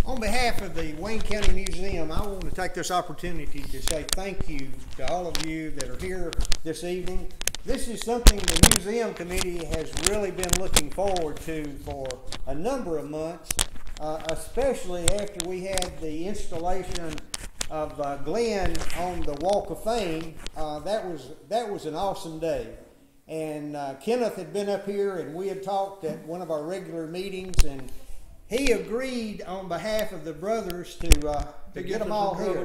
On behalf of the Wayne County Museum, I want to take this opportunity to say thank you to all of you that are here this evening. This is something the Museum Committee has really been looking forward to for a number of months, especially after we had the installation of Glenn on the Walk of Fame. That was an awesome day. And Kenneth had been up here and we had talked at one of our regular meetings, and he agreed on behalf of the brothers to get them all here.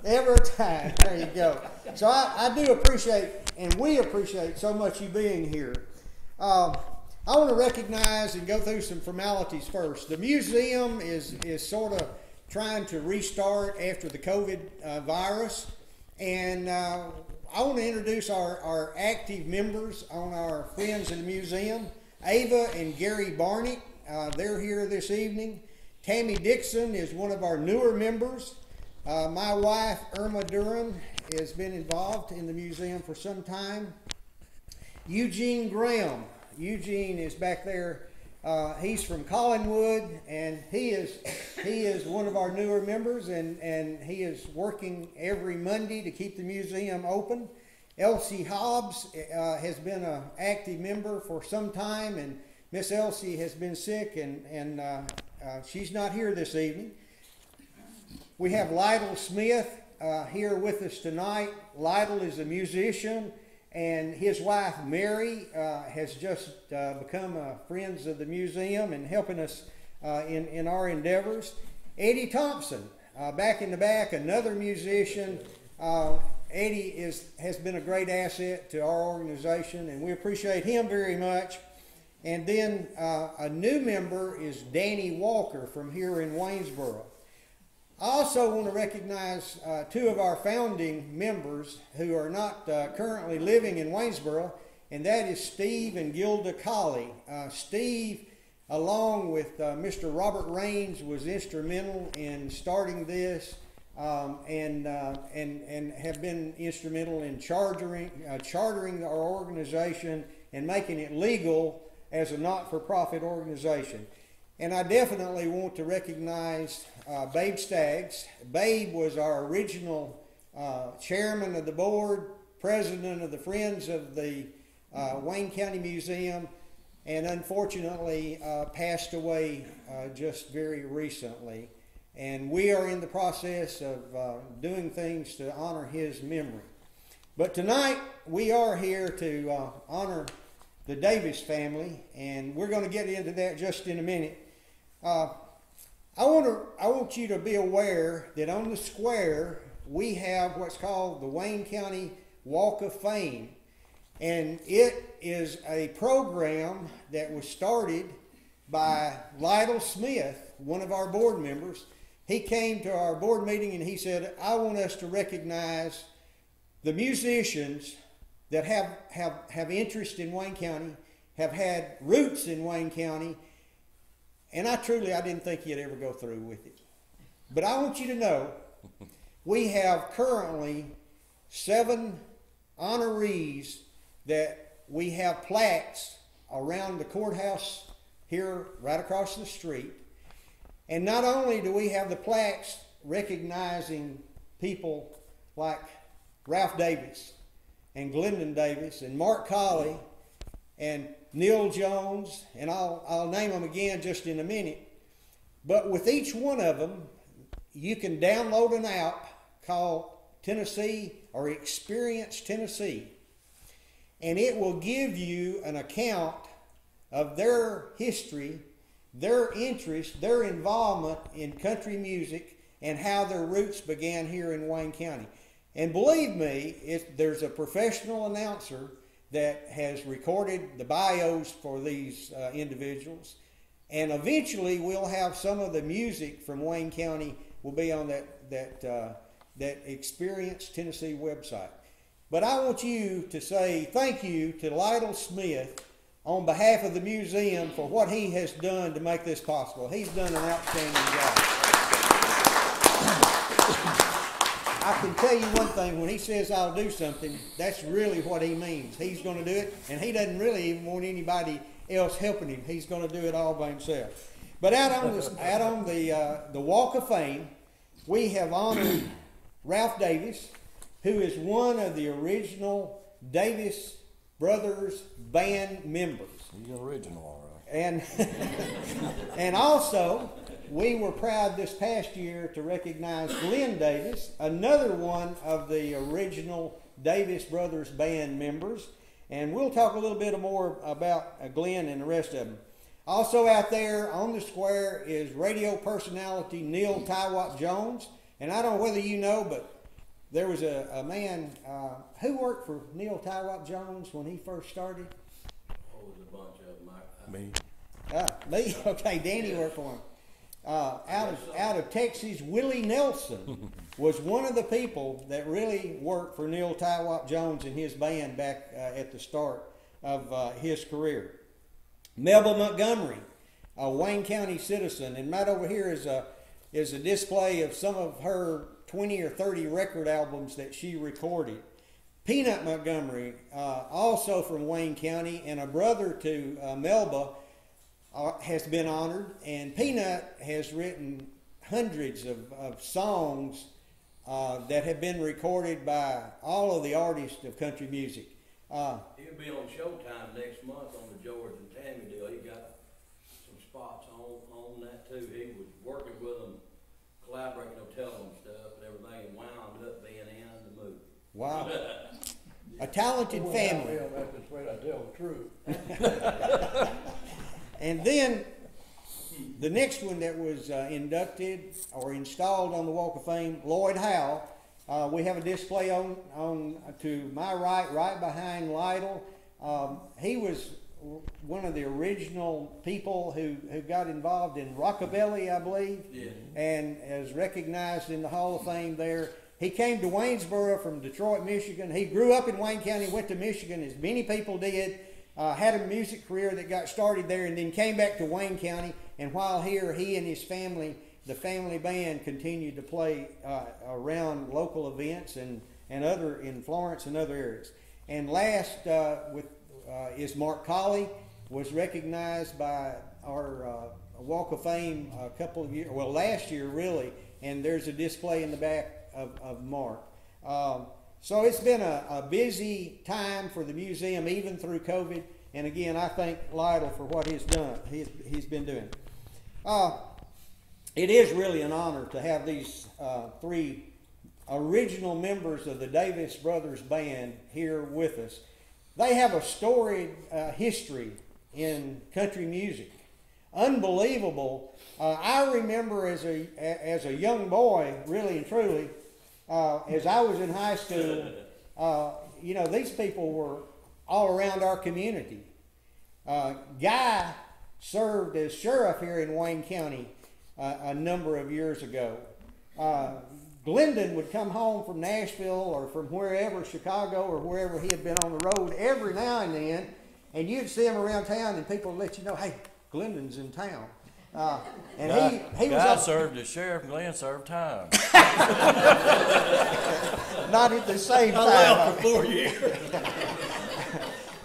Every time. There you go. So I do appreciate, and we appreciate so much you being here. I want to recognize and go through some formalities first. The museum is sort of trying to restart after the COVID virus, and I want to introduce our active members on our Friends in the Museum. Ava and Gary Barnett, they're here this evening. Tammy Dixon is one of our newer members. My wife, Irma Duran, has been involved in the museum for some time. Eugene Graham. Eugene is back there. He's from Collinwood, and he is one of our newer members, and he is working every Monday to keep the museum open. Elsie Hobbs has been an active member for some time, and Miss Elsie has been sick, and she's not here this evening. We have Lytle Smith here with us tonight. Lytle is a musician, and his wife Mary has just become friends of the museum and helping us in our endeavors. Eddie Thompson, back in the back, another musician. Eddie has been a great asset to our organization, and we appreciate him very much. And then a new member is Danny Walker from here in Waynesboro. I also want to recognize two of our founding members who are not currently living in Waynesboro, and that is Steve and Gilda Colley. Steve, along with Mr. Robert Raines, was instrumental in starting this and have been instrumental in chartering our organization and making it legal as a not-for-profit organization. And I definitely want to recognize Babe Staggs. Babe was our original chairman of the board, president of the Friends of the Wayne County Museum, and unfortunately passed away just very recently. And we are in the process of doing things to honor his memory. But tonight we are here to honor the Davis family, and we're going to get into that just in a minute. I want you to be aware that on the square we have what's called the Wayne County Walk of Fame, and it is a program that was started by Lytle Smith, one of our board members. He came to our board meeting and he said, I want us to recognize the musicians that have interest in Wayne County, have had roots in Wayne County, and I didn't think he'd ever go through with it. But I want you to know, we have currently 7 honorees that we have plaques around the courthouse here right across the street. And not only do we have the plaques recognizing people like Ralph Davis and Glendon Davis and Mark Colley and Neil Jones, and I'll name them again just in a minute. But with each one of them, you can download an app called Tennessee or Experience Tennessee, and it will give you an account of their history, their interest, their involvement in country music, and how their roots began here in Wayne County. And believe me, there's a professional announcer that has recorded the bios for these individuals. And eventually we'll have some of the music from Wayne County will be on that Experience Tennessee website. But I want you to say thank you to Lytle Smith on behalf of the museum for what he has done to make this possible. He's done an outstanding job. I can tell you one thing, when he says I'll do something, that's really what he means. He's going to do it, and he doesn't really even want anybody else helping him. He's going to do it all by himself. But out on the Walk of Fame, we have honored Ralph Davis, who is one of the original Davis Brothers band members. He's original, all right. And and also, we were proud this past year to recognize Glenn Davis, another one of the original Davis Brothers band members. And we'll talk a little bit more about Glenn and the rest of them. Also out there on the square is radio personality Neil Tywott Jones. And I don't know whether you know, but there was a man who worked for Neil Tywott Jones when he first started. Oh, there's a bunch of them. Me. Me? Okay, Danny worked for him. Out of Texas, Willie Nelson was one of the people that really worked for Neil Tywott Jones and his band back at the start of his career. Melba Montgomery, a Wayne County citizen, and right over here is a display of some of her 20 or 30 record albums that she recorded. Peanut Montgomery, also from Wayne County, and a brother to Melba, has been honored, and Peanut has written hundreds of songs that have been recorded by all of the artists of country music. He'll be on Showtime next month on the George and Tammy deal. He got some spots on that too. He was working with them, collaborating, telling them stuff and everything, and wound up being in the movie. Wow. A talented family. That's the way I tell the truth. And then the next one that was inducted or installed on the Walk of Fame, Lloyd Howe. We have a display on to my right behind Lytle. He was one of the original people who got involved in rockabilly, I believe, Yeah. and is recognized in the Hall of Fame there. He came to Waynesboro from Detroit, Michigan. He grew up in Wayne County, went to Michigan, as many people did. Had a music career that got started there, and then came back to Wayne County. And while here, he and his family, the family band, continued to play around local events and other in Florence and other areas. And last is Mark Colley, was recognized by our Walk of Fame a couple of years, well, last year really. And there's a display in the back of Mark. So it's been a busy time for the museum, even through COVID. And again, I thank Lytle for what he's done. He's been doing. It is really an honor to have these three original members of the Davis Brothers Band here with us. They have a storied history in country music. Unbelievable. I remember as a young boy, really and truly, as I was in high school, these people were all around our community. Guy served as sheriff here in Wayne County a number of years ago. Glendon would come home from Nashville or from wherever, Chicago or wherever he had been on the road every now and then, and you'd see him around town and people would let you know, hey, Glendon's in town. And he was Guy served as sheriff, Glenn served time. not at the same time. I left for 4 years.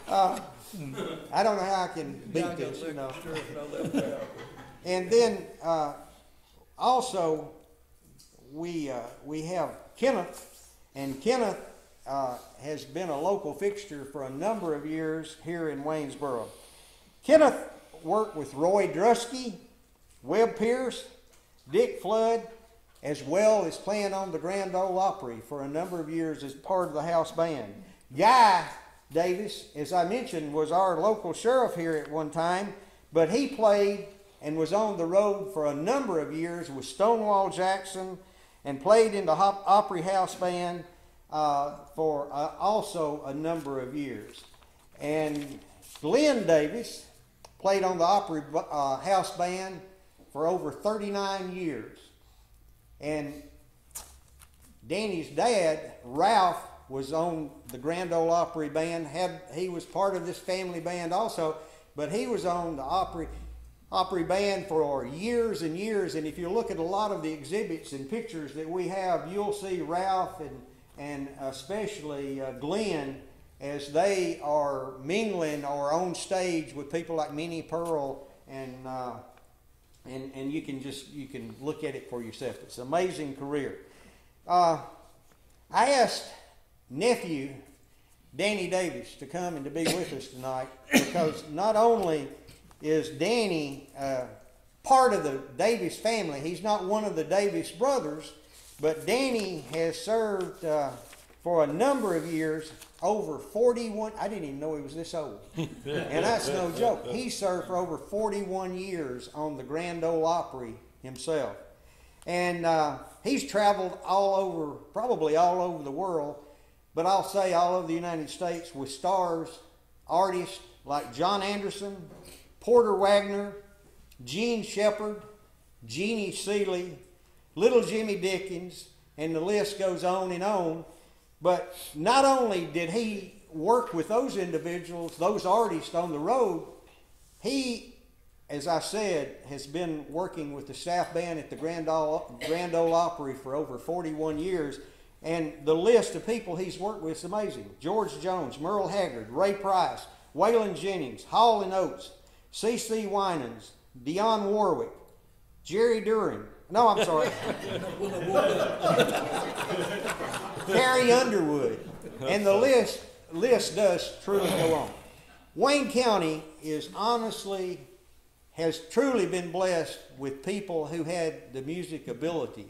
I don't know how I can beat this, And then also we have Kenneth, and Kenneth has been a local fixture for a number of years here in Waynesboro. Kenneth worked with Roy Drusky, Webb Pierce, Dick Flood, as well as playing on the Grand Ole Opry for a number of years as part of the house band. Guy Davis, as I mentioned, was our local sheriff here at one time, but he played and was on the road for a number of years with Stonewall Jackson and played in the Opry House Band for also a number of years. And Glenn Davis played on the Opry House Band for over 39 years. And Danny's dad, Ralph, was on the Grand Ole Opry Band. He was part of this family band also, but he was on the Opry Band for years and years. And if you look at a lot of the exhibits and pictures that we have, you'll see Ralph and especially Glenn as they are mingling or on stage with people like Minnie Pearl and and you can look at it for yourself. It's an amazing career. I asked nephew Danny Davis to come and to be with us tonight because not only is Danny part of the Davis family, he's not one of the Davis brothers, but Danny has served for a number of years, over 41. I didn't even know he was this old, and that's no joke. He served for over 41 years on the Grand Ole Opry himself, and he's traveled all over, probably all over the world, but I'll say all over the United States with stars, artists like John Anderson, Porter Wagner, Gene Shepard, Jeannie Seeley, Little Jimmy Dickens, and the list goes on and on. But not only did he work with those individuals, those artists on the road, he, as I said, has been working with the staff band at the Grand Ole Opry for over 41 years. And the list of people he's worked with is amazing. George Jones, Merle Haggard, Ray Price, Waylon Jennings, Hall & Oates, C.C. Winans, Dionne Warwick, Jerry Duran. No, I'm sorry. Carrie Underwood. And the list does truly go on. Wayne County has truly been blessed with people who had the music ability.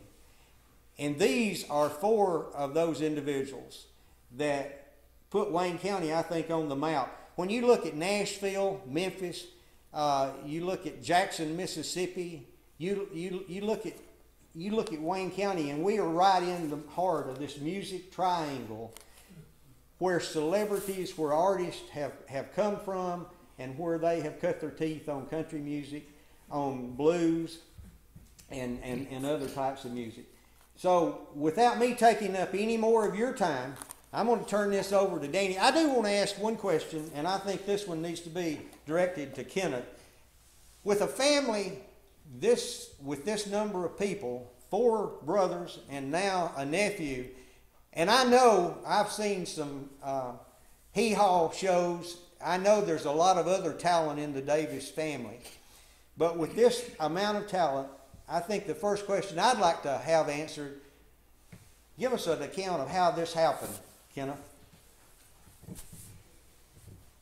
And these are 4 of those individuals that put Wayne County, I think, on the map. When you look at Nashville, Memphis, you look at Jackson, Mississippi, you look at Wayne County, and we are right in the heart of this music triangle where celebrities, where artists have come from, and where they have cut their teeth on country music, on blues, and other types of music. So without me taking up any more of your time, I'm going to turn this over to Danny. I do want to ask one question, and I think this one needs to be directed to Kenneth. With a family with this number of people, 4 brothers and now a nephew, and I know I've seen some hee-haw shows. I know there's a lot of other talent in the Davis family. But with this amount of talent, I think the first question I'd like to have answered, give us an account of how this happened, Kenneth.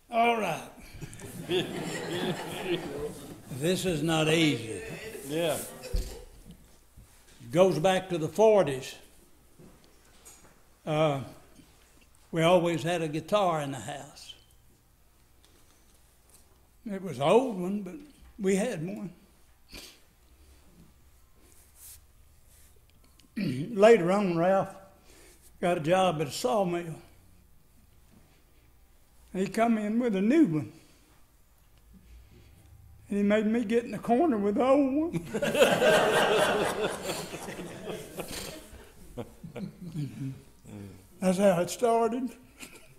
All right. This is not easy. Yeah. It goes back to the 40s. We always had a guitar in the house. It was an old one, but we had one. Later on, Ralph got a job at a sawmill. He come in with a new one. And he made me get in the corner with the old one. That's how it started.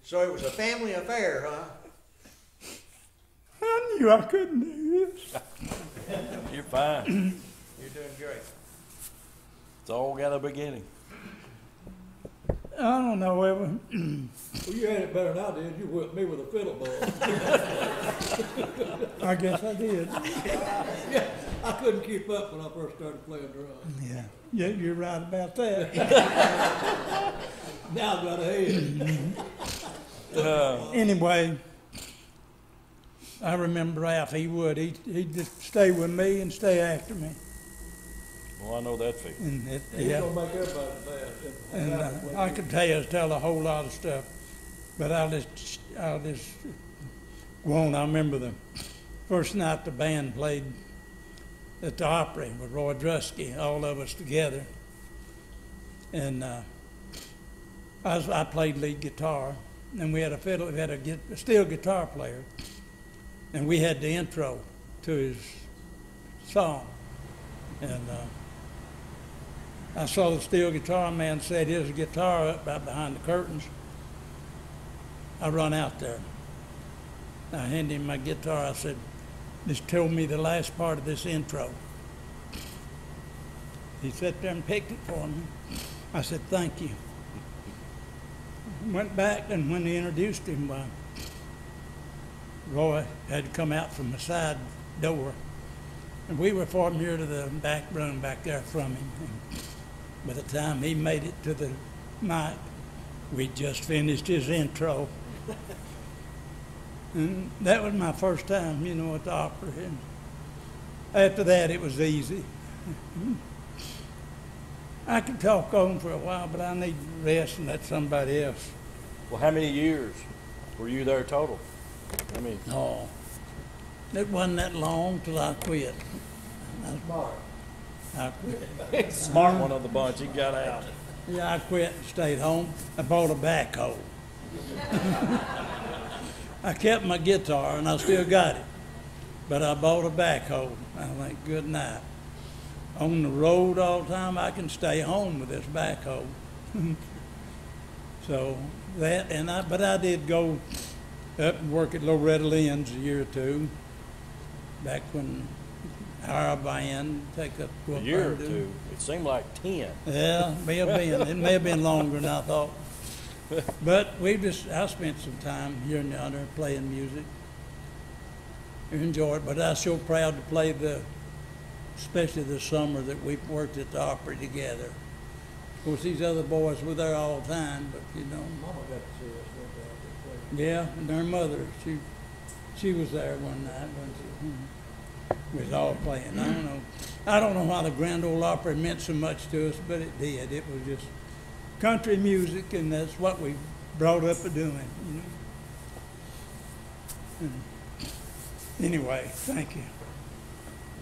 So it was a family affair, huh? I knew I couldn't do this. You're fine. You're doing great. It's all got a beginning. I don't know, ever. Well, you had it better than I did. You whipped me with a fiddle bow. I guess I did. Yeah, I couldn't keep up when I first started playing drums. Yeah, you're right about that. Now I've got a head. Anyway, I remember Ralph, he'd just stay with me and stay after me. Well, I know that feeling. And He's gonna make everybody mad. And I could tell a whole lot of stuff, but I'll just go on. I remember the first night the band played at the Opry with Roy Drusky, all of us together, and I played lead guitar, and we had a fiddle, we had a steel guitar player, and we had the intro to his song, and I saw the steel guitar man set his guitar up right behind the curtains. I run out there. I handed him my guitar. I said, "Just tell me the last part of this intro." He sat there and picked it for me. I said, "Thank you." Went back, and when they introduced him, Roy had to come out from the side door, And we were from here to the back room back there from him. And by the time he made it to the mic, we just finished his intro. And that was my first time, you know, at the opera. And after that, it was easy. I could talk on for a while, but I need to rest and let somebody else. Well, how many years were you there total? I mean, Oh, it wasn't that long till I quit. Smart. I quit. smart one of the bunch. He got out. Yeah, I quit and stayed home. I bought a backhoe. I kept my guitar and I still got it, but I bought a backhoe. I think, good night. On the road all the time, I can stay home with this backhoe. So that, but I did go up and work at Loretta Lynn's a year or two, back when our band take up. A year or two. It seemed like 10. Yeah, it may have been longer than I thought. But I spent some time here and yonder playing music. I enjoyed it, but I was so proud to play especially the summer that we worked at the Opry together. Of course, these other boys were there all the time, but you know. Mama got to see us one day. Yeah, and their mother, she was there one night when we was all playing. I don't know why the Grand Ole Opry meant so much to us, but it did. It was just country music, and that's what we brought up a doing, you know. Anyway, thank you.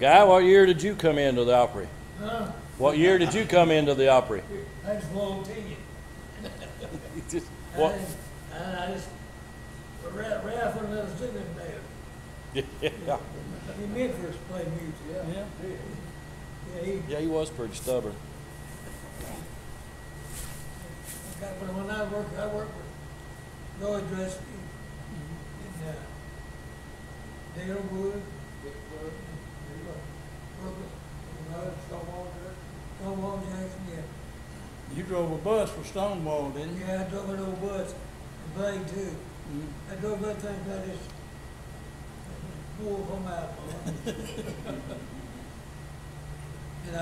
Guy, what year did you come into the Opry? Huh? What year did you come into the Opry? That's long opinion. What? I just, Ralph wouldn't let us do them there. Yeah. He meant for us to play music, yeah. Yeah, he was pretty stubborn. When I worked with Roy Dresky in Dale Wood, Stonewall Jackson, yeah. You drove a bus for Stonewall, didn't you? Yeah, I drove an old bus, and Blade too. I drove that thing like this. Bull come out. And I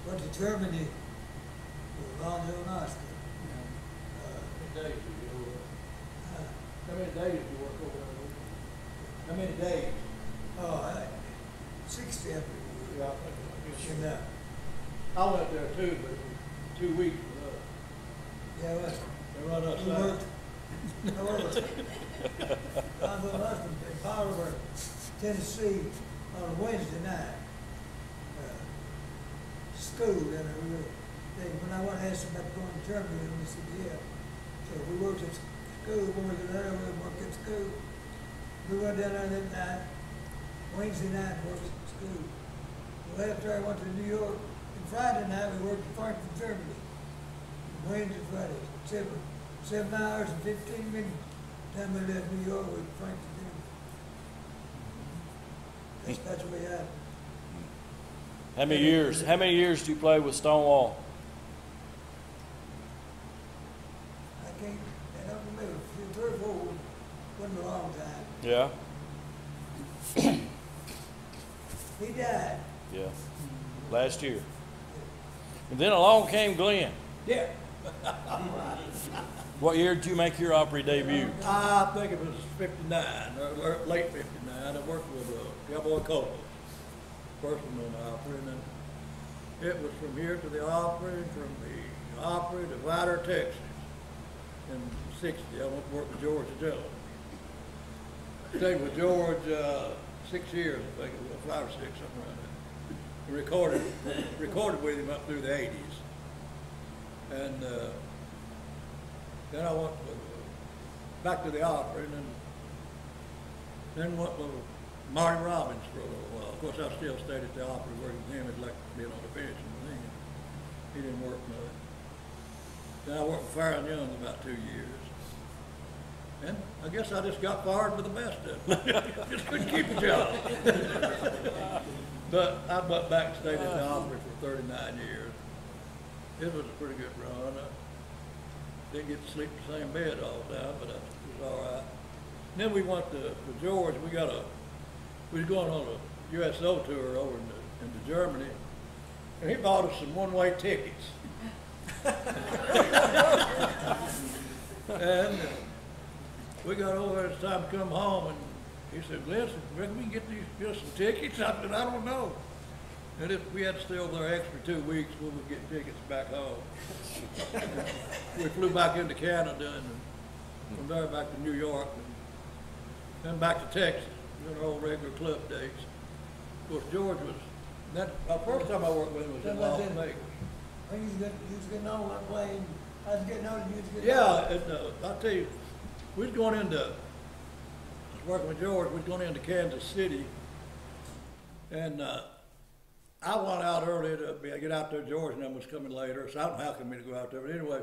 went to Germany with Alonzo and Oscar. How many days did you go there? How many days did you work over there? How many days? Oh, 60 every week. Yeah, I went there too, but it was 2 weeks. Yeah, well, they run us out. I worked in Pottsville, Tennessee on a Wednesday night. School, and when I went to ask them about going to Germany, and they said, yeah. So we worked at school, we worked there, we worked at school. We went down there that night, Wednesday night, worked at school. Well, after I went to New York, and Friday night we worked in Frankfurt, Germany. Wednesday, Friday, 7 hours and 15 minutes. Time we left New York, we were in Frankfurt, Germany. That's what we had. How many years did you play with Stonewall? I don't remember, 3 or 4, wasn't a long time. Yeah. He died. Yeah. Last year. And then along came Glenn. Yeah. What year did you make your Opry debut? I think it was 59, or late 59. I worked with Cowboy Cole, first one on the Opry, and then it was from here to the Opry, and from the Opry to Vidor, Texas. In '60, I went to work with George Dillon. Stayed with George 6 years, I think it was 5 or 6, something around that. Recorded with him up through the '80s, and then I went back to the Opry, and then went with Marty Robbins for a little while. Of course, I still stayed at the Opry working with him. It's like being on the bench with him. He didn't work much. Then I worked with Farron Young about 2 years. And I guess I just got fired with the best of them. Just couldn't keep a job. But I went back and stayed at the Opry for 39 years. It was a pretty good run. I didn't get to sleep in the same bed all the time, but it was all right. And then we went to George. We was going on a USO tour over into Germany, and he bought us some one-way tickets. And we got over there, it's time to come home, and he said, "Glenn, reckon we can get us some tickets?" I said, "I don't know." And if we had to stay over there extra 2 weeks, we would get tickets back home. We flew back into Canada, and from there back to New York, and then back to Texas, doing our old regular club days. Of course, George was, the first time I worked with him was in Las Vegas. When you was getting on that plane, I was getting on, you was getting Yeah, on. and I'll tell you, we was going into, I was working with George, we was going into Kansas City, and I went out early to get out there. George and them was coming later, so I don't know how come me to go out there. But anyway,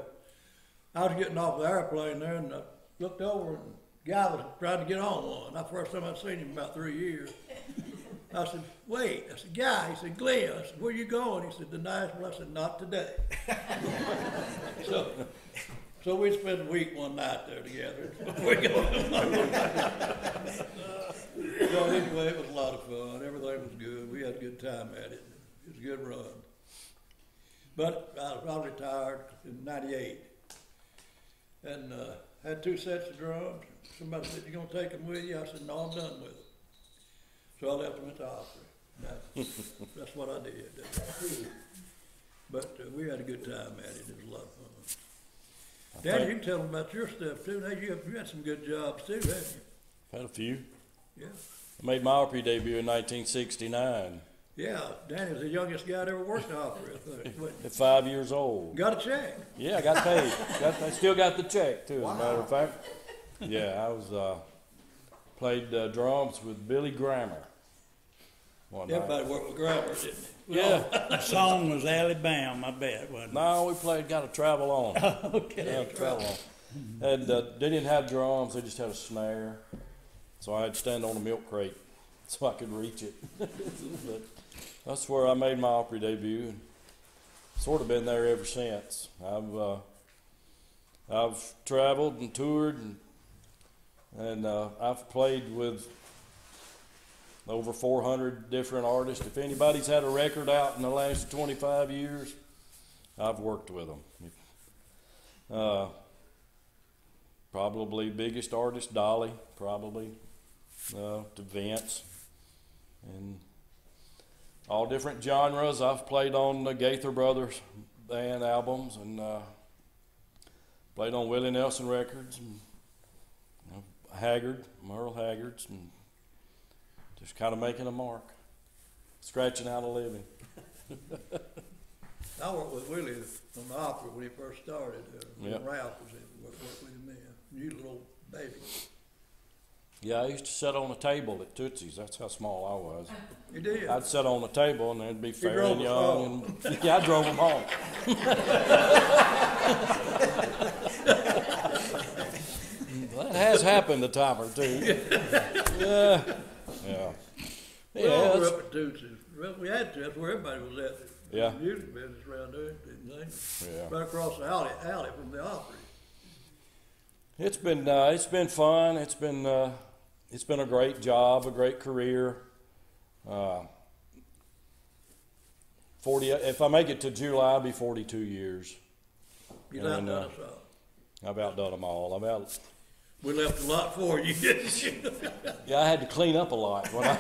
I was getting off the airplane there, and I looked over, and the guy was trying to get on one. That's the first time I'd seen him in about 3 years. I said, "Wait." I said, "Guy." He said, "Glenn." I said, "Where you going?" He said, "The Nashville." I said, "Not today." So we spent a week one night there together. We go. So anyway, it was a lot of fun. Everything was good. We had a good time at it. It was a good run. But I retired in '98 and had 2 sets of drums. Somebody said, "You gonna take them with you?" I said, "No, I'm done with them." So I left them at the Opry. That's what I did. But we had a good time at it. It was a lot of fun. Danny, you can tell them about your stuff too. Now you had some good jobs too, haven't you? Had a few. Yeah. I made my Opry debut in 1969 Yeah, Danny was the youngest guy that ever worked the Opry, I think. at 5 years old. Got a check. Yeah, I got paid. I still got the check too, as a matter of fact. Yeah, I was played drums with Billy Grammer one night. Everybody worked with Grammer, didn't they? Yeah. The song was Alabama, I bet, wasn't it? No, we played Got to Travel On. Okay. Yeah, Travel On. And they didn't have drums, they just had a snare. So I had to stand on a milk crate so I could reach it. But that's where I made my Opry debut, and sort of been there ever since. I've traveled and toured, and I've played with over 400 different artists. If anybody's had a record out in the last 25 years, I've worked with them. Probably biggest artist, Dolly, probably, to Vince, and all different genres. I've played on the Gaither Brothers band albums, and played on Willie Nelson records, and Haggard, Merle Haggard's, and just kind of making a mark, scratching out a living. I worked with Willie on the Opry when he first started. When Yep. Ralph was in, worked with him then. You little baby. Yeah, I used to sit on a table at Tootsie's. That's how small I was. You did? I'd sit on the table, and there'd be fair drove and us young. And, yeah, I drove them home. That has happened a time or two. Yeah. Yeah. We all Yeah, grew that's- up at Tootsie's. Well, we had to. That's where everybody was at. Yeah. The music business around there, didn't they? Yeah. Right across the alley from the Opry. It's been fun. It's been a great job, a great career. 40. If I make it to July, I'll be 42 years. You And, outdone us all. I've outdone them all. We left a lot for you, didn't you? Yeah, I had to clean up a lot. When I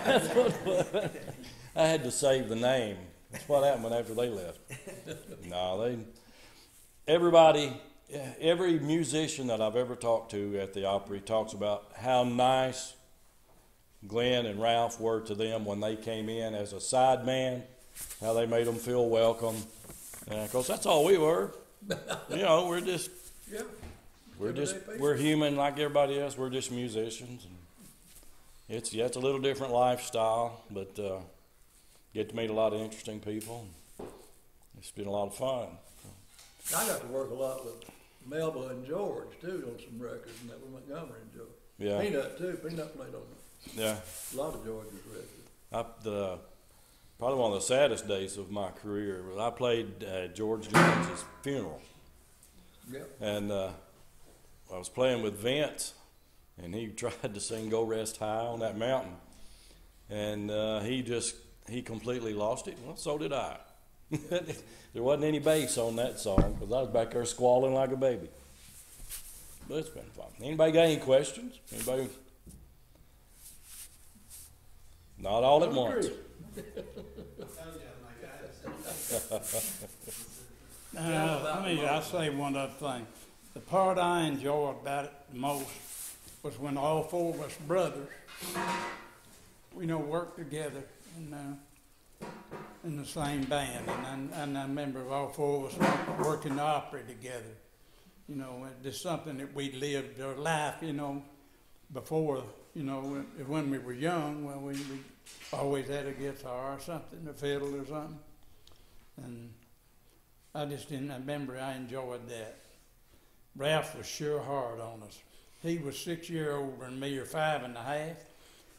had to save the name. That's what happened after they left. No, every musician that I've ever talked to at the Opry talks about how nice Glenn and Ralph were to them when they came in as a side man, how they made them feel welcome. And of course, that's all we were. You know, Yeah. we're human like everybody else. We're just musicians. And it's a little different lifestyle, but get to meet a lot of interesting people. It's been a lot of fun. I got to work a lot with Melba and George too on some records, and that was Montgomery and George. Yeah. Peanut too. Peanut played on Yeah. a lot of George's records. Probably one of the saddest days of my career was I played George Jones's funeral. Yep. And I was playing with Vince, and he tried to sing "Go Rest High on That Mountain." And he completely lost it. Well, so did I. There wasn't any bass on that song because I was back there squalling like a baby. But it's been fun. Anybody got any questions? Anybody? Not all at once. I'll say one other thing. The part I enjoyed about it the most was when all four of us brothers, worked together in the same band. And I remember all four of us working the opera together. It's something that we lived our life, before, when we were young. Well, we always had a guitar or something, a fiddle or something. And I remember I enjoyed that. Ralph was sure hard on us. He was 6 years older than me, or 5.5,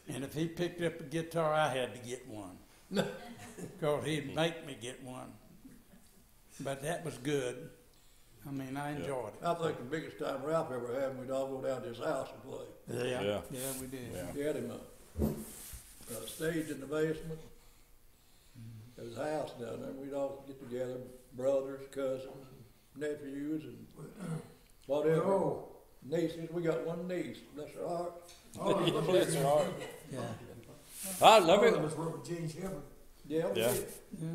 and if he picked up a guitar, I had to get one. Because he'd make me get one. But that was good. I enjoyed it. I think the biggest time Ralph ever had, we'd all go down to his house and play. Yeah. Yeah, we did. Yeah. He had him a stage in the basement. There was a house down there. We'd all get together, brothers, cousins, nephews, and whatever. Oh. Nieces. We got one niece. Bless her heart. That's right. Yeah. I love All it. of us worked with Gene Shepherd. Yeah, we Yeah. did. Yeah.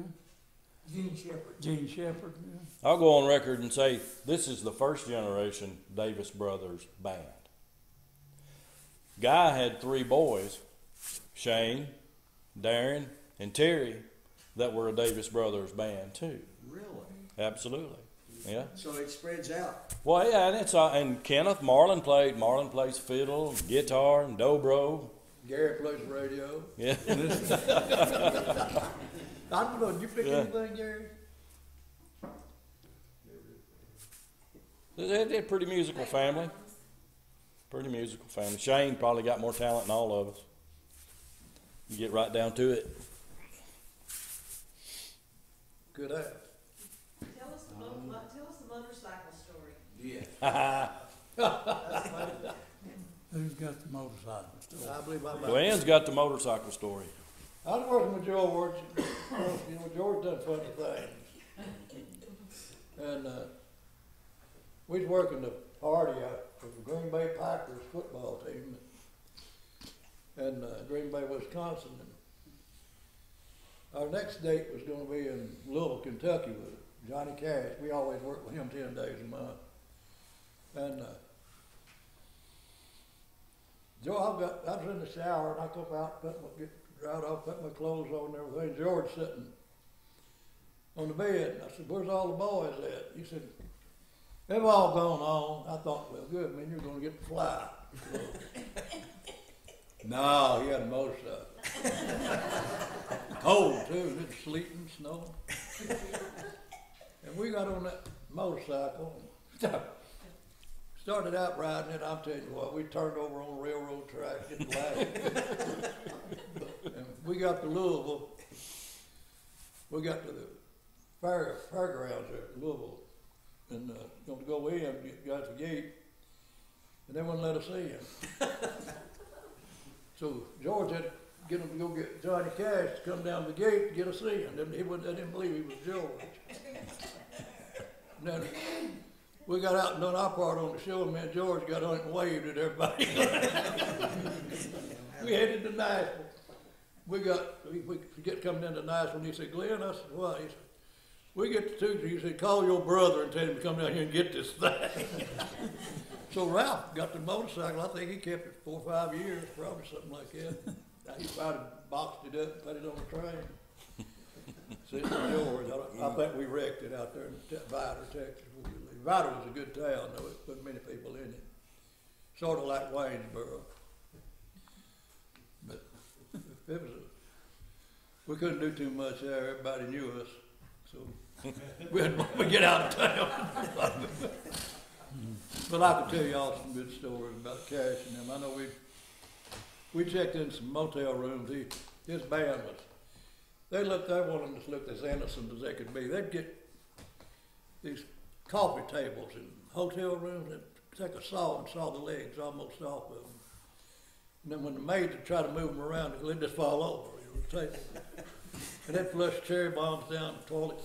Gene Shepherd. Gene Shepherd. Yeah. I'll go on record and say this is the first generation Davis Brothers band. Guy had 3 boys, Shane, Darren, and Terry, that were a Davis Brothers band too. Really? Absolutely. Yeah. So it spreads out. Well, yeah, and Kenneth Marlin plays fiddle, guitar, and dobro. Gary plays the radio. Yeah. I don't know. Did you pick anything, Gary? They're a pretty musical family. Pretty musical family. Shane probably got more talent than all of us. You get right down to it. Good ass. Tell us the motorcycle story. Yeah. Who's got the motorcycle story? I believe I'm Glenn's got the motorcycle story. I was working with George. George done funny things. And we was working the party out for the Green Bay Packers football team in Green Bay, Wisconsin. And our next date was going to be in Louisville, Kentucky with Johnny Cash. We always worked with him 10 days a month. And I was in the shower and I come out, get dried off, put my clothes on and everything. George sitting on the bed. And I said, "Where's all the boys at?" He said, "They've all gone on." I thought, well, good, man, you're going to get to fly. No, he had a motorcycle. Cold, too. It was sleeting, snowing. And we got on that motorcycle and started out riding it. I'll tell you what, we turned over on the railroad track, getting loud. And we got to Louisville. We got to the fairgrounds there at Louisville. And going to go in, got to the gate, and they wouldn't let us in. So George had to get them to go get Johnny Cash to come down the gate to get us in. They didn't believe he was George. And then we got out and done our part on the show, and me and George got on it and waved at everybody. We headed to Nashville. We get coming into Nashville, and he said, "Glenn," I said, "What?" He said, "We get to Tuesday." He said, "Call your brother and tell him to come down here and get this thing." So Ralph got the motorcycle. I think he kept it 4 or 5 years, probably something like that. He probably boxed it up and put it on the train. Sitting in George. I think we wrecked it out there in Vidor, Texas. Vidor was a good town, though. It put many people in it. Sort of like Waynesboro. But it was we couldn't do too much there. Everybody knew us. So we had to get out of town. But I could tell y'all some good stories about Cash and them. I know we checked in some motel rooms. His band was, they wanted us to look as innocent as they could be. They'd get these coffee tables in hotel rooms and take a saw and saw the legs almost off of them. And then when the maids would try to move them around, they'd just fall over. It would take them. And they'd flush cherry bombs down the toilet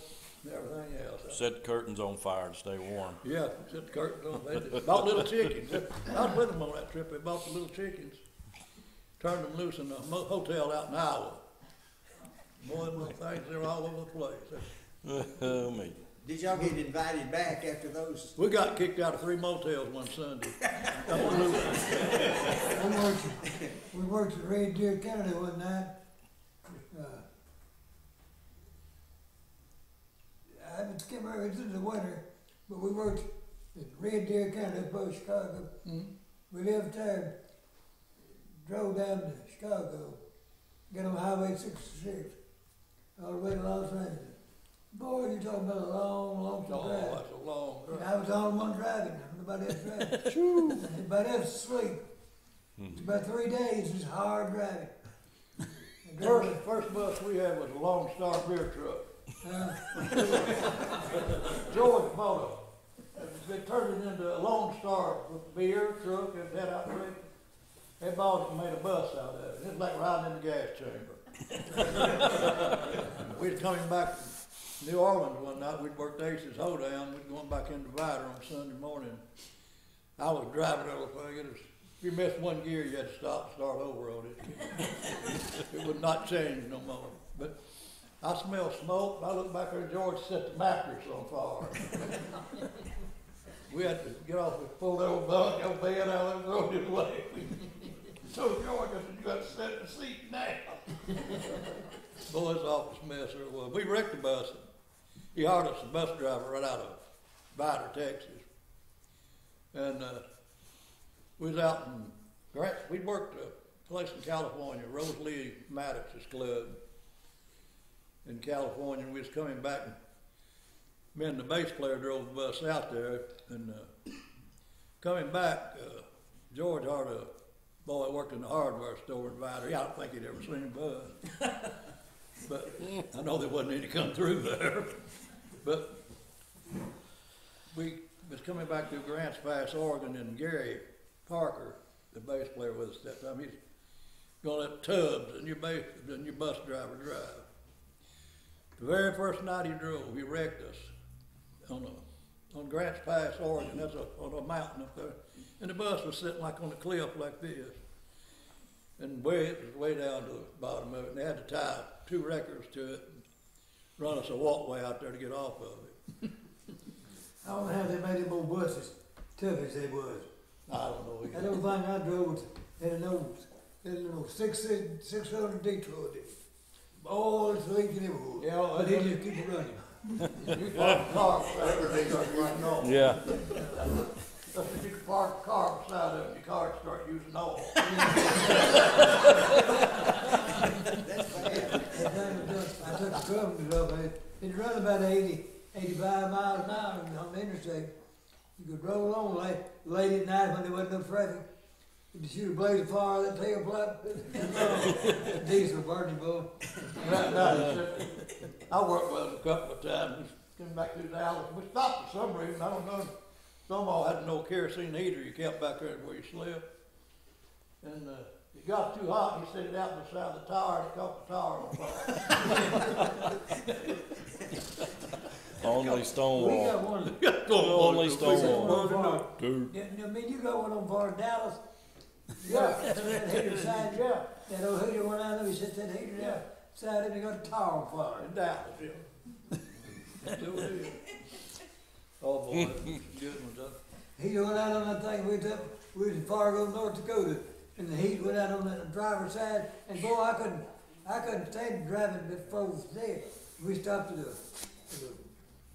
and everything else. Set the curtains on fire to stay warm. Yeah, set the curtains on. They just bought little chickens. I was with them on that trip. They bought the little chickens, turned them loose in a hotel out in Iowa. Boy, them little things, they're all over the place. Oh, me. Did y'all get invited back after those? We got kicked out of 3 motels one Sunday. We worked at Red Deer, Canada one night. I can't remember, it was in the winter, but we worked at Red Deer, Canada, up by Chicago. We lived there, drove down to Chicago, got on Highway 66, all the way to Los Angeles. Boy, you're talking about a long, long Oh, drive. that's a long And drive. I was the only one driving, nobody else driving. Everybody else asleep. It's about 3 days, it's hard driving. First bus we had was a Lone Star beer truck. Uh, George bought they turned it into a Lone Star with beer truck and that outrageous. They bought it and made a bus out of it. It was like riding in the gas chamber. We was coming back from New Orleans one night. We'd worked Ace's Hoedown. We'd going back in Divider on Sunday morning. I was driving everything. It was, if you missed one gear, you had to stop and start over on it. It would not change no more. But I smelled smoke. I looked back there, George set the mattress on fire. We had to get off the full old bunk, go bed out and throw it away. So George, I said, you got to set the seat now. Boy, it's office mess there was. We wrecked the bus. He hired us a bus driver right out of Vidor, Texas. And we was out in Grants. We'd worked a place in California, Rose Lee Maddox's club in California. We was coming back, and me and the bass player drove the bus out there, and coming back, George hired a boy that worked in the hardware store in Vidor. I don't think he'd ever seen a bus. But I know there wasn't any come through there. But we was coming back through Grants Pass, Oregon, and Gary Parker, the bass player with us that time, he's going to let Tubbs and your bus driver drive. The very first night he drove, he wrecked us on Grants Pass, Oregon. That's on a mountain up there. And the bus was sitting like on a cliff like this. And it was way down to the bottom of it. And they had to tie 2 wreckers to it and run us a walkway out there to get off of it. I don't know how they made them old buses tough as they was. I don't know That either. old thing I drove had an old 600 Detroit. Oh, it's leaking everywhere. Yeah, But he just keep it running. You park a car right now. Yeah. You can park a car beside it and your car start using oil. That's bad. I took the Cummins up, it run about 85 miles an hour on the interstate. You could roll on late at night when there wasn't no traffic. You could shoot a blaze of fire, that tailpipe, diesel burning bull. Right now, I worked with him a couple of times. We came back through Dallas. We stopped for some reason. I don't know. Somehow had no kerosene heater. You kept back there where you slept. And it got too hot. He set it out beside the tower and it caught the tower on fire. Only We Stonewall. got one. Only We got one Stonewall. on fire. Dude. Yeah, I mean, you got one on fire in Dallas. Yeah. That heater side, Yeah. that old heater went out there, he set that heater down, side and he got a tower on fire. In Dallas, yeah. Still do. Oh boy, that was a good one, though. He went out on that thing, we was in Fargo, North Dakota, and the heat went out on the driver's side, and boy, I couldn't stand driving before it was dead. We stopped at the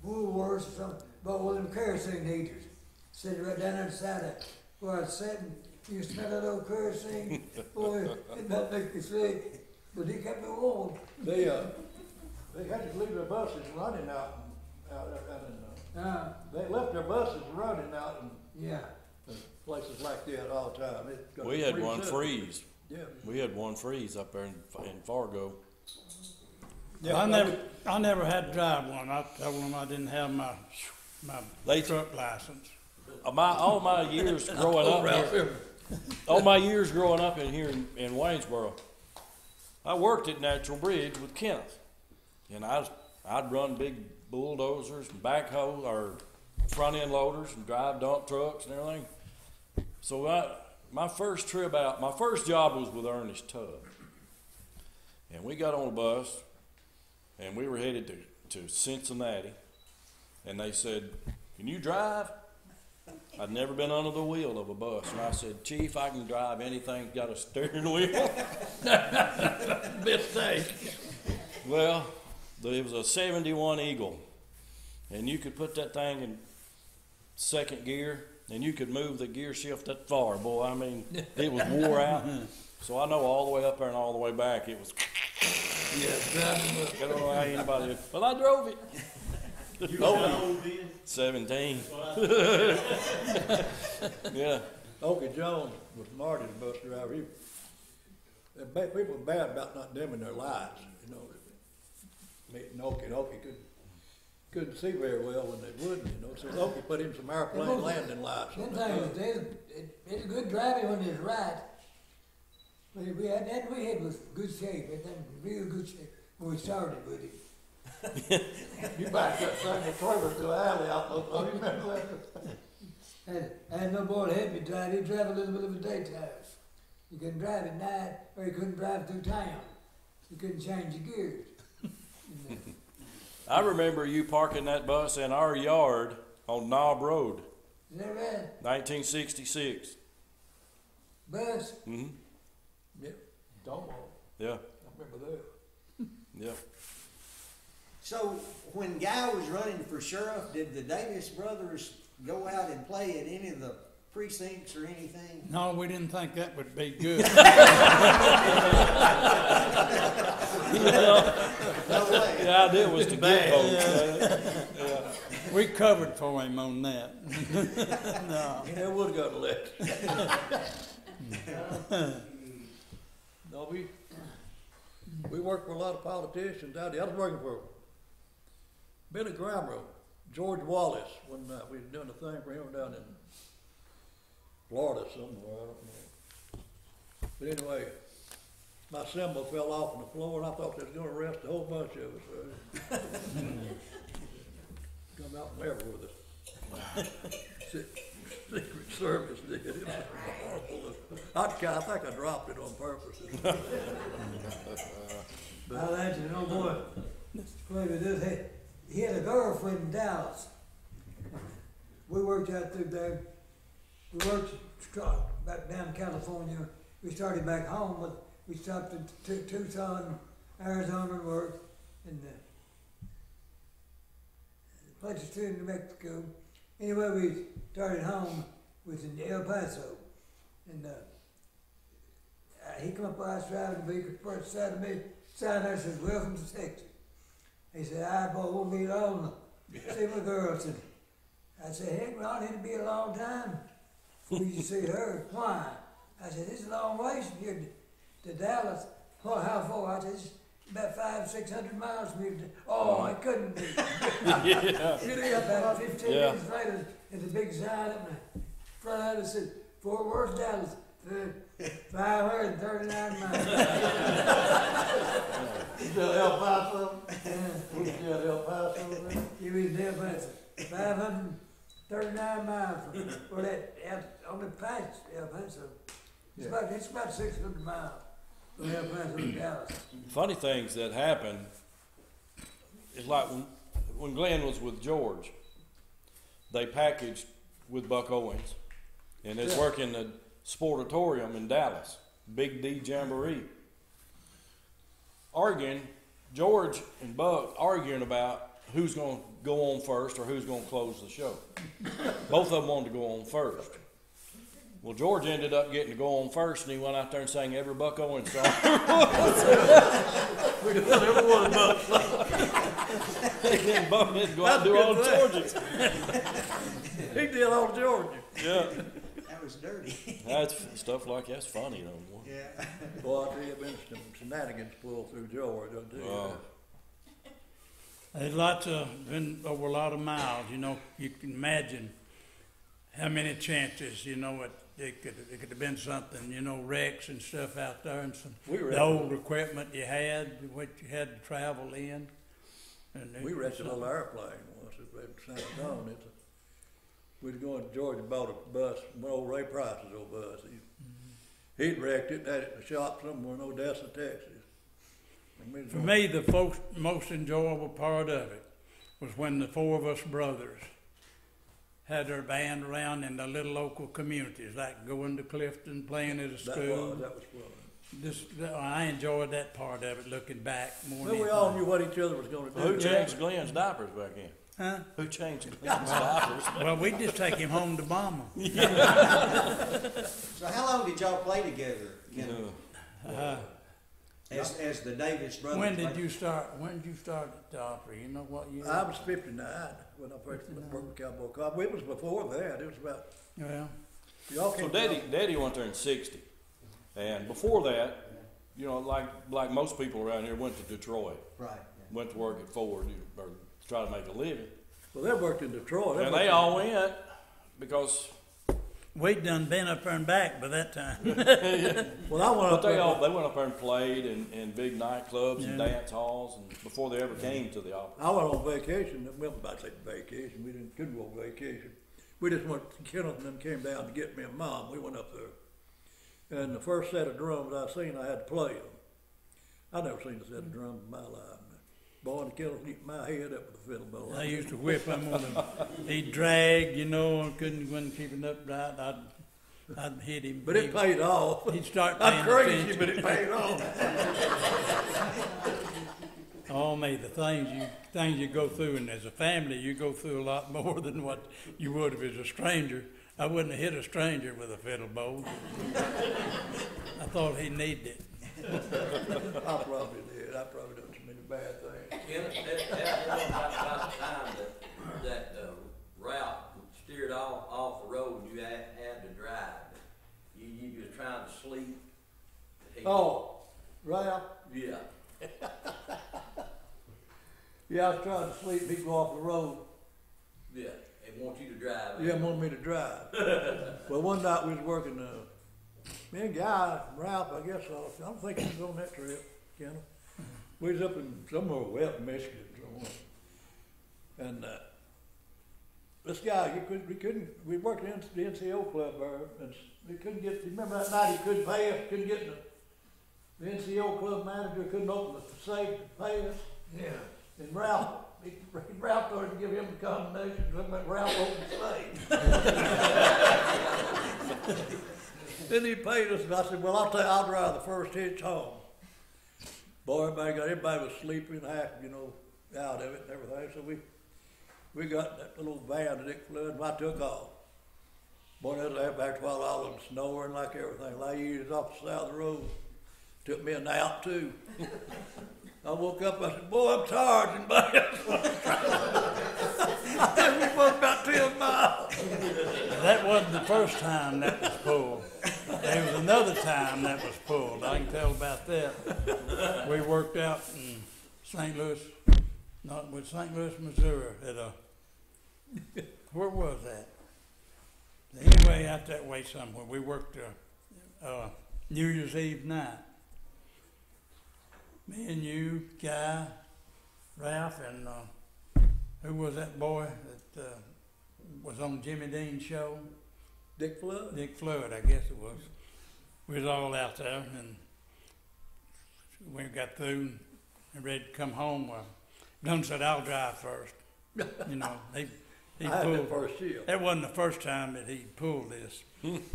Woolworths or something, bought one of them kerosene heaters, set it right down there beside it, where I was sitting, you smell that old kerosene, boy, it not make me sick, but he kept me warm. They had to leave their buses running out in, they left their buses running out Yeah. in places like that all the time. It got We had freeze one up. freeze. Yeah. We had one freeze up there in Fargo. I never had to drive one. I told them I didn't have my They- truck license. All my years growing up Ralph, here, all my years growing up in here in Waynesboro, I worked at Natural Bridge with Kenneth, and I'd run big bulldozers and backhoe or front end loaders and drive dump trucks and everything. So my first job was with Ernest Tubb, and we got on a bus, and we were headed to Cincinnati, and they said, "Can you drive?" I'd never been under the wheel of a bus, and I said, "Chief, I can drive anything got a steering wheel." Mistake. Well, it was a 71 Eagle, and you could put that thing in second gear, and you could move the gear shift that far. Boy, I mean, it was wore out. So I know all the way up there and all the way back, it was. I don't know how anybody, but I drove it. You were how old then? 17. Yeah. Okie Jones was Marty's bus driver. People were bad about not dimming their lights, you know. And Okie couldn't see very well when they wouldn't, you know. So Okie put in some airplane landing lights on the bus. It's a good driving when it's right. We had was good shape, everything real good shape when we started with it. You backed that thing of trailer to the alley out there, you remember that? I had no boy to help me drive. He'd drive a little bit of a daytime. You couldn't drive at night, or you couldn't drive through town. You couldn't change your gears. I remember you parking that bus in our yard on Knob Road, Is that right? 1966. Bus? Mm-hmm. Yeah, Domo, Yeah, I remember that. yeah. So when Guy was running for sheriff, did the Davis brothers go out and play at any of the precincts or anything? No, we didn't think that would be good. No way. The idea was to get votes. Yeah. We covered for him on that. No. He never would have got elected. No, we worked for a lot of politicians out there. I was working for Billy Graham, George Wallace, when we were doing a thing for him down in Florida somewhere, I don't know. But anyway, my cymbal fell off on the floor, and I thought they was gonna arrest a whole bunch of us. Come out and never with us. Secret Service did. It was horrible. I think I dropped it on purpose. I'll answer an old boy. Played with this. He had a girlfriend in Dallas. We worked out through there. We worked back down in California. We started back home, but we stopped at Tucson, Arizona, and worked. And places too in New Mexico. Anyway, we started home. Was in El Paso, and he come up by us driving the vehicle first side of me. Side there says, "Welcome to Texas." He said, "I won't be long. See my girl." I said, "Heck, Ron, it'll be a long time for you to see her." "Why?" I said, "This is a long ways from here to Dallas." "Well, how far?" I said, "It's about 500-600 miles from here." "Oh, it couldn't be." Yeah. About 15 Yeah. minutes later, there's a big sign up there. Front of it said, "Fort Worth, Dallas, 539 miles." Still El Paso? Still El Paso? You was there, but 539 miles from that on the pass El Paso. It's about 600 miles from El Paso to Dallas. Funny things that happen is like when Glenn was with George, they packaged with Buck Owens, and it's working the Sportatorium in Dallas, Big D Jamboree. George and Buck arguing about who's going to go on first or who's going to close the show. Both of them wanted to go on first. Well, George ended up getting to go on first, and he went out there and sang every Buck Owens song. We did every one of Buck's. And then Buck didn't go out and do all That's a good Georgia. He did all Georgia. Yeah. That was dirty. That's stuff like that's funny though. Boy. Yeah. Boy, I tell you, been some shenanigans pulled through Georgia, I tell you. There's been over a lot of miles, you know. You can imagine how many chances, you know, it could have been something, you know, wrecks and stuff out there and some, We were the at- old equipment you had, what you had to travel in. And We rented a little airplane once at San Antonio. We'd go to Georgia, bought a bus, one old Ray Price's old bus. He'd wrecked it, had it in the shop somewhere in Odessa, Texas. For me, the most enjoyable part of it was when the four of us brothers had their band around in the little local communities, like going to Clifton, playing at a school. That was fun. I enjoyed that part of it, looking back more Well, than we all anything. knew what each other was gonna do. Who changed Glenn's diapers back then? Huh? Who changed Glenn's diapers? Well, we just take him home to mama. So how long did y'all play together, Kenny? Uh, As the Davis brothers? When did played? you start at the opera? You know what year? I was 59 when I first worked with Cowboy Cobb. It was before that. It was about, Well, y'all So came. Daddy went there in '60, and before that, you know, like most people around here, went to Detroit, Right. went to work at Ford or try to make a living, Well, they worked in Detroit. and they all went because. we'd done been up there and back by that time. Well, I went But up there. they went up there and played in big nightclubs and Yeah. dance halls, and before they ever came to the opera. I went on vacation. Well, about to say vacation. We couldn't go on vacation. We just went. Kenneth and them came down to get me and Mom. We went up there, and the first set of drums I seen, I had to play them. I never seen a set of drums in my life. Boy, and Kenneth eat my head up with a fiddle bow. I used to whip him on him. He'd drag, you know, and wasn't keeping up right. I'd hit him. But it paid off. He'd start I'm paying crazy, attention. but it paid off. Oh me, the things you go through, and as a family, you go through a lot more than what you would if it was a stranger. I wouldn't have hit a stranger with a fiddle bow. I thought he needed it. I probably did. I probably done so many bad things. Kenneth, that was about the time that Ralph steered off the road and you had to drive. You was trying to sleep. Oh, Ralph. Yeah. Yeah, I was trying to sleep. He'd go off the road. Yeah, and want you to drive. Yeah, wanted me to drive. Well, one night we was working. Me and Guy, Ralph, I guess. I don't think he was on that trip, Kenny. We was up in somewhere west Michigan somewhere, and this guy, we worked in the NCO club there, and we couldn't get. You remember that night he couldn't pay us, couldn't get the NCO club manager couldn't open the safe to pay us. Yeah. And Ralph started to give him the combination, something like Ralph opened the safe. Then he paid us, and I said, well, I'll drive the first hitch home. Boy, everybody was sleeping, half, out of it and everything. So we got that little van to Dick Flood, and I took off. Boy, that was after a while, all of them snoring like everything. Like you was off the side of the road. Took me a nap too. I woke up, I said, boy, I'm tired and bad. We went about 10 miles. That wasn't the first time that was pulled. There was another time that was pulled. I can tell about that. We worked out in St. Louis, St. Louis, Missouri, where was that? Anyway, out that way somewhere. We worked New Year's Eve night. Me and you, Guy, Ralph, and who was that boy that was on Jimmy Dean's show? Dick Flood? Dick Flood, I guess it was. We was all out there, and we got through and ready to come home. Gunn said, I'll drive first. He I had pulled. that first shift. That wasn't the first time that he pulled this.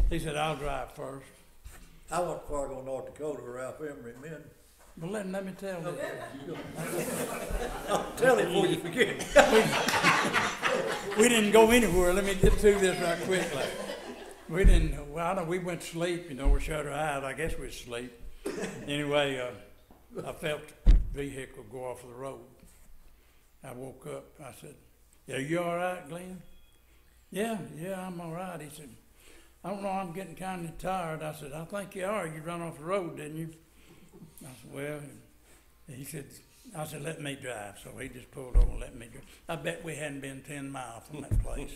He said, I'll drive first. I went to Fargo, North Dakota with Ralph Emery, man. But let me tell you. Tell him before you forget. We didn't go anywhere. Let me get through this right quickly. We went to sleep, we shut our eyes. I guess we was asleep. Anyway, I felt the vehicle go off the road. I woke up. I said, "Are you all right, Glenn?" Yeah, I'm all right. He said, "I don't know, I'm getting kind of tired." I said, "I think you are. You run off the road, didn't you?" I said, "Well," he said, I said, let me drive. So he just pulled over and let me drive. I bet we hadn't been 10 miles from that place.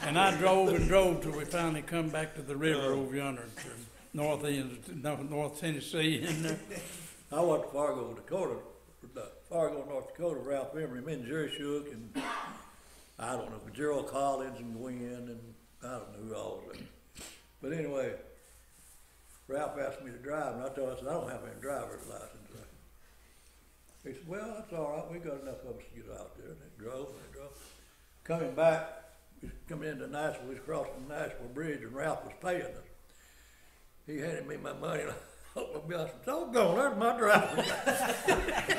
And I drove and drove till we finally come back to the river over yonder to North Tennessee. And I went to Fargo, North Dakota, Ralph Emery, me and Jerry Shook, and I don't know, Gerald Collins and Gwen, and I don't know who all was there. But anyway, Ralph asked me to drive, and I told him, I said, I don't have any driver's license. He said, well, that's all right, we got enough of us to get out there. And they drove, Coming back, we was coming into Nashville, we was crossing the Nashville Bridge, and Ralph was paying us. He handed me my money, and I said, doggone, there's my driver's license.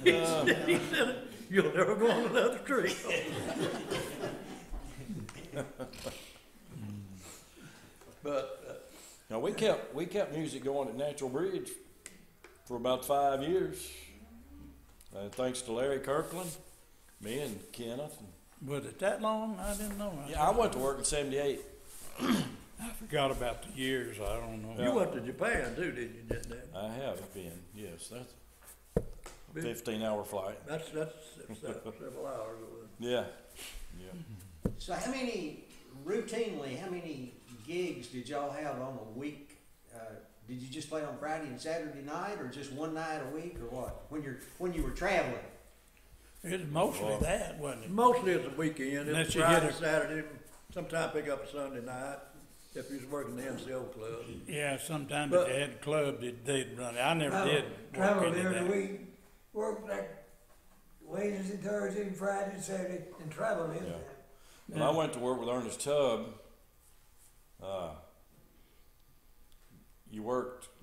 He said, you'll never go on another street. But Now, we kept music going at Natural Bridge for about 5 years. Thanks to Larry Kirkland, me and Kenneth. was it that long? I didn't know. Yeah, I went to work in '78. I forgot about the years. I don't know. you went to Japan too, didn't you, just then? I have been, yes. That's a 15-hour flight. That's several hours. Yeah. Yeah. So how many gigs did y'all have on a week? Did you just play on Friday and Saturday night, or just one night a week, or what? When you were traveling? It was mostly that, wasn't it? Mostly it's a weekend. Unless It's you Friday, get a- Saturday, sometimes pick up a Sunday night if you was working the NCO club. Yeah, sometimes But- if they had a club, they'd run it. I never did work Traveled into every that. week, worked like Wednesday, Thursday, and Friday, and Saturday, and traveled every Yeah. time. When I went to work with Ernest Tubb,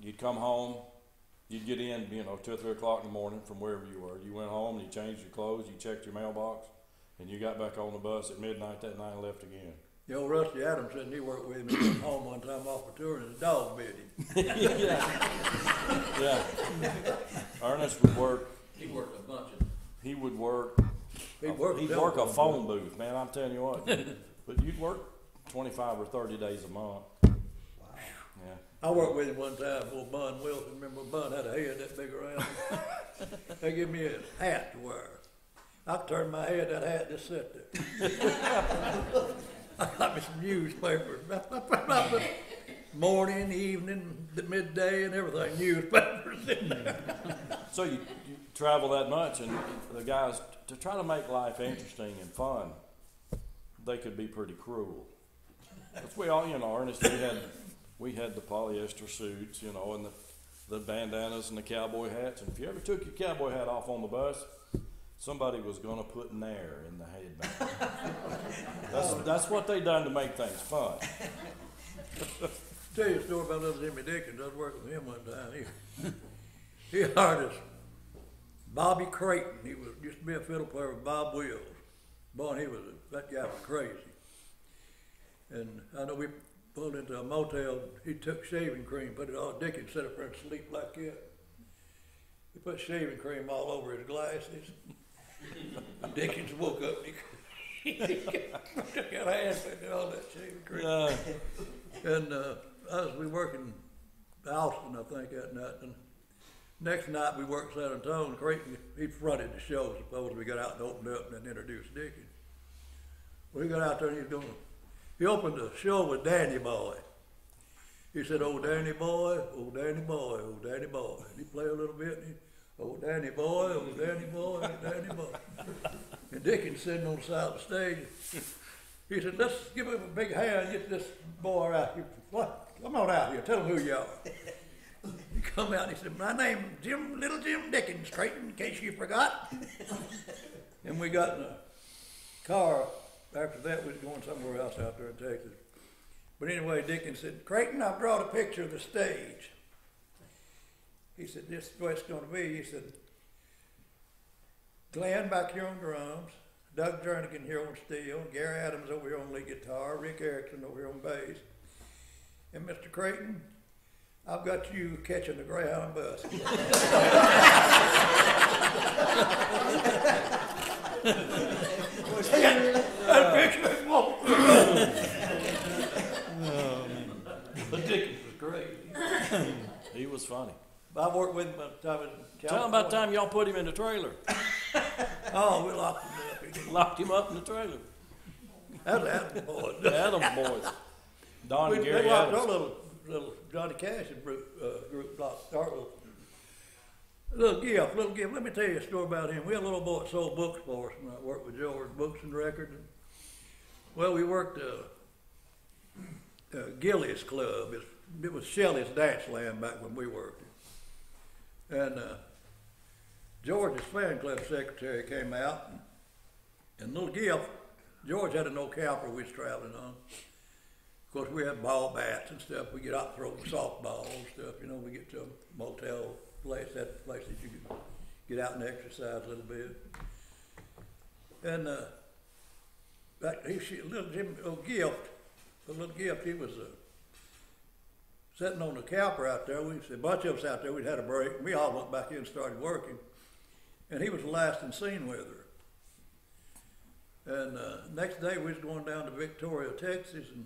you'd come home, you'd get in, 2 or 3 o'clock in the morning from wherever you were. You went home, and you changed your clothes, you checked your mailbox, and you got back on the bus at midnight that night and left again. The old Rusty Adams said he worked with me he went home one time off a tour and his dog bit him. Yeah. Ernest would work, He worked a bunch he'd work He worked he'd work a phone booth, man, I'm telling you what. But you'd work 25 or 30 days a month. Yeah. I worked with him one time, old Bun Wilson. Remember Bun had a head that big around? They give me a hat to wear. I turned my head, that hat just sit there. I got me some newspapers. Morning, evening, midday, and everything. Newspapers in there. So you travel that much, and the guys, to try to make life interesting and fun, they could be pretty cruel. Because we all, Ernest, we had the polyester suits, and the bandanas and the cowboy hats. And if you ever took your cowboy hat off on the bus, somebody was going to put Nair in the headband. That's what they done to make things fun. Tell you a story about little Jimmy Dickens. I was working with him one time. He hired us Bobby Creighton. He used to be a fiddle player with Bob Wills. Boy, that guy was crazy. And I know we pulled into a motel. He took shaving cream, put it on. Dickens sat up there and sleep like that. He put shaving cream all over his glasses. Dickens woke up and he took out a hand and all that shaving cream. And we working Austin, I think, that night. And next night we worked San Antonio. Creighton, he fronted the show. Suppose we got out and opened up and then introduced Dickens. Well, he got out there and he opened the show with Danny Boy. He said, "Oh, Danny Boy, oh, Danny Boy, oh, Danny Boy." And he played a little bit. And "Oh, Danny Boy, oh, Danny Boy, oh, Danny Boy." And Dickens sitting on the side of the stage. He said, "Let's give him a big hand, get this boy out here. Come on out here, tell him who you are." He come out and he said, "My name is Little Jim Dickens, Creighton, in case you forgot." And we got in a car. After that, we was going somewhere else out there in Texas. But anyway, Dickens said, "Creighton, I've drawn a picture of the stage." He said, "This is the way it's going to be." He said, "Glenn back here on drums, Doug Jernigan here on steel, Gary Adams over here on lead guitar, Rick Erickson over here on bass. And Mr. Creighton, I've got you catching the Greyhound bus." That picture is But Dickens was great. was funny. I worked with him about the time in Tell him about the California. time y'all put him in the trailer. Oh, we locked him up. He didn't- Locked him up in the trailer. That was Adams boy. Adams boys. Don and They Gary locked our Adams. little Johnny Cash group locked our little gift. Let me tell you a story about him. We had a little boy that sold books for us when I worked with George, books and records. Well, we worked Gillies Club. It was Shelley's dance land back when we worked. And George's fan club secretary came out, and little gift, George had an old camper we was traveling on. Of course, we had ball bats and stuff. We get out and throw softball and stuff. You know, we get to a motel place, that place that you could get out and exercise a little bit. And little gift, he was sitting on the camper out there. A bunch of us out there, we'd had a break. And we all went back in and started working. And he was the last in scene with her. And next day, we was going down to Victoria, Texas, and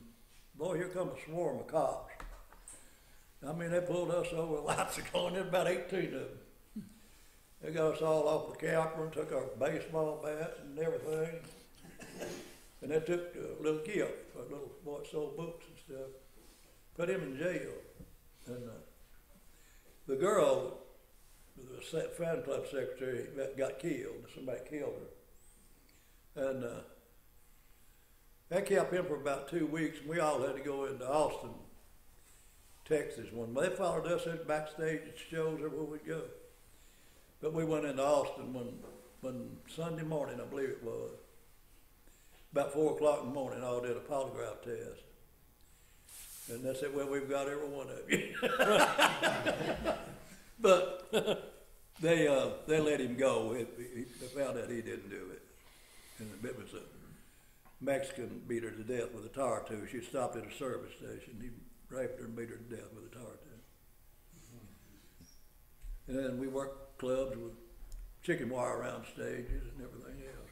boy, here come a swarm of cops. I mean, they pulled us over, lights are going, there's about 18 of them. They got us all off the camper and took our baseball bats and everything. And they took a little gift, a little boy that sold books and stuff, put him in jail. And the girl, the fan club secretary, got killed. Somebody killed her. And that kept him for about 2 weeks, and we all had to go into Austin, Texas one. They followed us in backstage at shows everywhere we'd go. But we went into Austin one Sunday morning, I believe it was. About 4 o'clock in the morning, all did a polygraph test. And they said, well, we've got every one of you. But they let him go. They found out he didn't do it. And it was a Mexican beat her to death with a tar tube. She stopped at a service station. He raped her and beat her to death with a tar tube. And then we worked clubs with chicken wire around stages and everything else.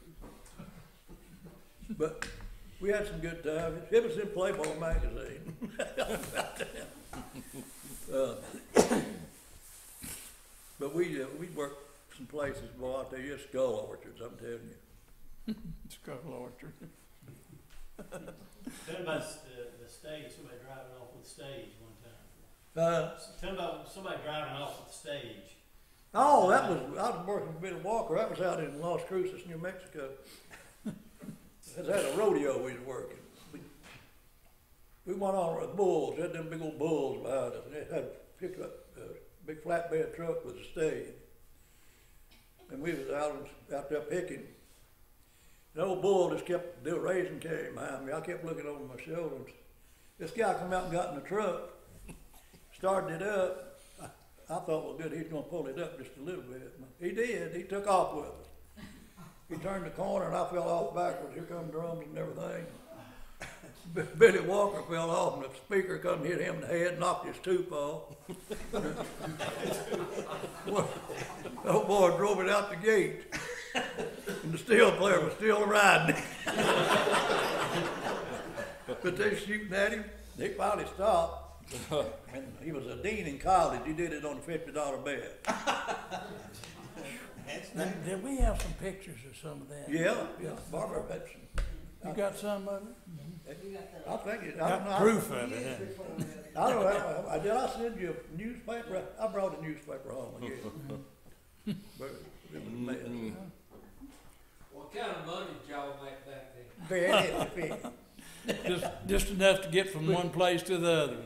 But we had some good times. It was in Playboy magazine. But we worked some places, boy, out there, you skull orchards, I'm telling you. Skull Orchard. Tell me about the stage, somebody driving off with the stage one time. Tell me about somebody driving off with the stage. Oh, I was working with Billy Walker. That was out in Las Cruces, New Mexico. It had a rodeo we was working. We went on with bulls. They had them big old bulls behind us. And they had picked up a big flatbed truck with a stage. And we was out there picking. The old bull just kept raising cane behind me. I kept looking over my shoulders. This guy come out and got in the truck, started it up. I thought, well, good, he's going to pull it up just a little bit. He did. He took off with it. He turned the corner and I fell off backwards. Here come drums and everything. Billy Walker fell off and the speaker come and hit him in the head, knocked his tooth off. The old boy drove it out the gate. And the steel player was still riding. But they shooting at him. They finally stopped. And he was a dean in college. He did it on a $50 bet. Did we have some pictures of some of that? Yeah. Barbara had some. You got some of it? I think it. I don't know. Got proof of it, huh? I don't know. Did I send you a newspaper? I brought a newspaper home again. But it was a mess. What kind of money did y'all make back then? Very Just enough to get from one place to the other,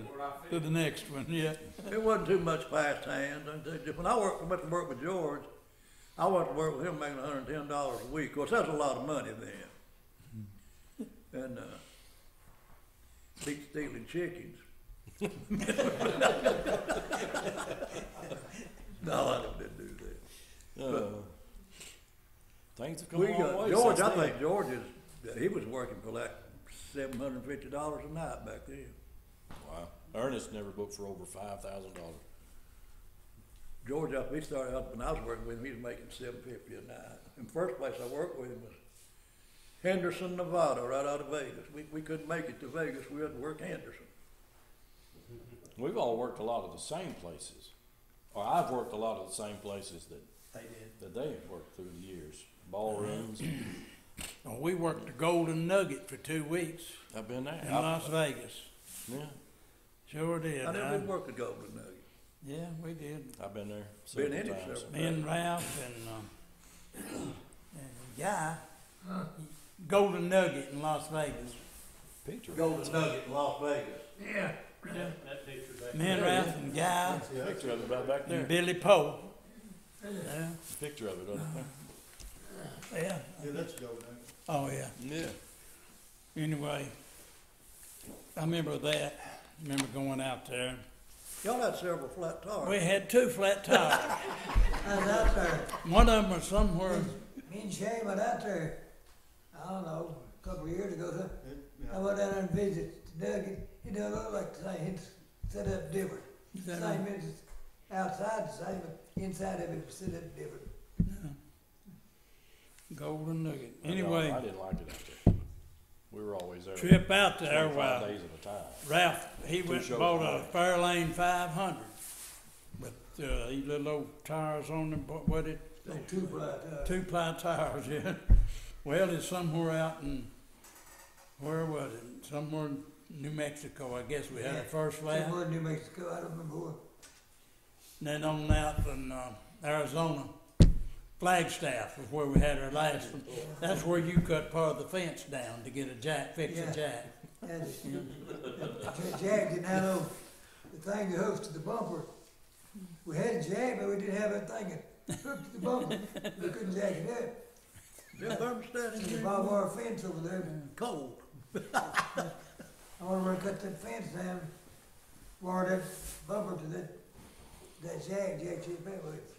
to the next one, yeah. It wasn't too much past hands. When I went to work with George, I went to work with him making $110 a week. Of course, that's a lot of money then. And beat stealing chickens. No, I didn't do that. Things have come a long way George, since I then. think George he was working for like $750 a night back then. Wow. Ernest never booked for over $5,000. George, he started out when I was working with him, he was making $750 a night. And the first place I worked with him was Henderson, Nevada, right out of Vegas. We couldn't make it to Vegas, we had to work Henderson. We've all worked a lot of the same places. Well, I've worked a lot of the same places They did. that they have worked through the years. Ballrooms. Well, we worked the Golden Nugget for 2 weeks I've been there. in Las Vegas. Yeah, Sure did. I never did work at Golden Nugget. Yeah, we did. I've been there Been several in it times. several Me and Ralph and Guy, Golden Nugget in Las Vegas. Picture. Golden Nugget in Las Vegas. Yeah. That picture back Me and Ralph and Guy Picture of it right back there. and Billy Poe. Yeah. Picture of it up there. Yeah. Yeah, that's gold. Oh, yeah. Yeah. Anyway, I remember that. Remember going out there. Y'all had several flat tires. We had 2 flat tires. I was out there, One of them was somewhere. me and Shane went out there, I don't know, a couple of years ago, so I went down there and visited Doug, he doesn't look like the same, it's set up different. Same, it's outside the same, but inside of it was set up different. Golden Nugget. I Anyway, didn't like it out there. We were always there. trip out there 25 while days at a time. Ralph, he went and shows bought a a night. Fairlane 500 with these little old tires on them, but what it, No two-ply tires. 2-ply tires, yeah. Well, it's somewhere out in, where was it? Somewhere in New Mexico, I guess we had our first lap. Somewhere in New Mexico, I don't remember where. And then on out in Arizona, Flagstaff was where we had our last one. That's where you cut part of the fence down to get a jack, fix a Yeah. jack. Jack didn't have no, the thing that hooks to the bumper. We had a jack, but we didn't have that thing that hooked to the bumper. We couldn't jack it up. Bill thermostat in The here. barbed wire fence over there. Cold. I wonder where to cut that fence down, wire that bumper to that jack you pay with.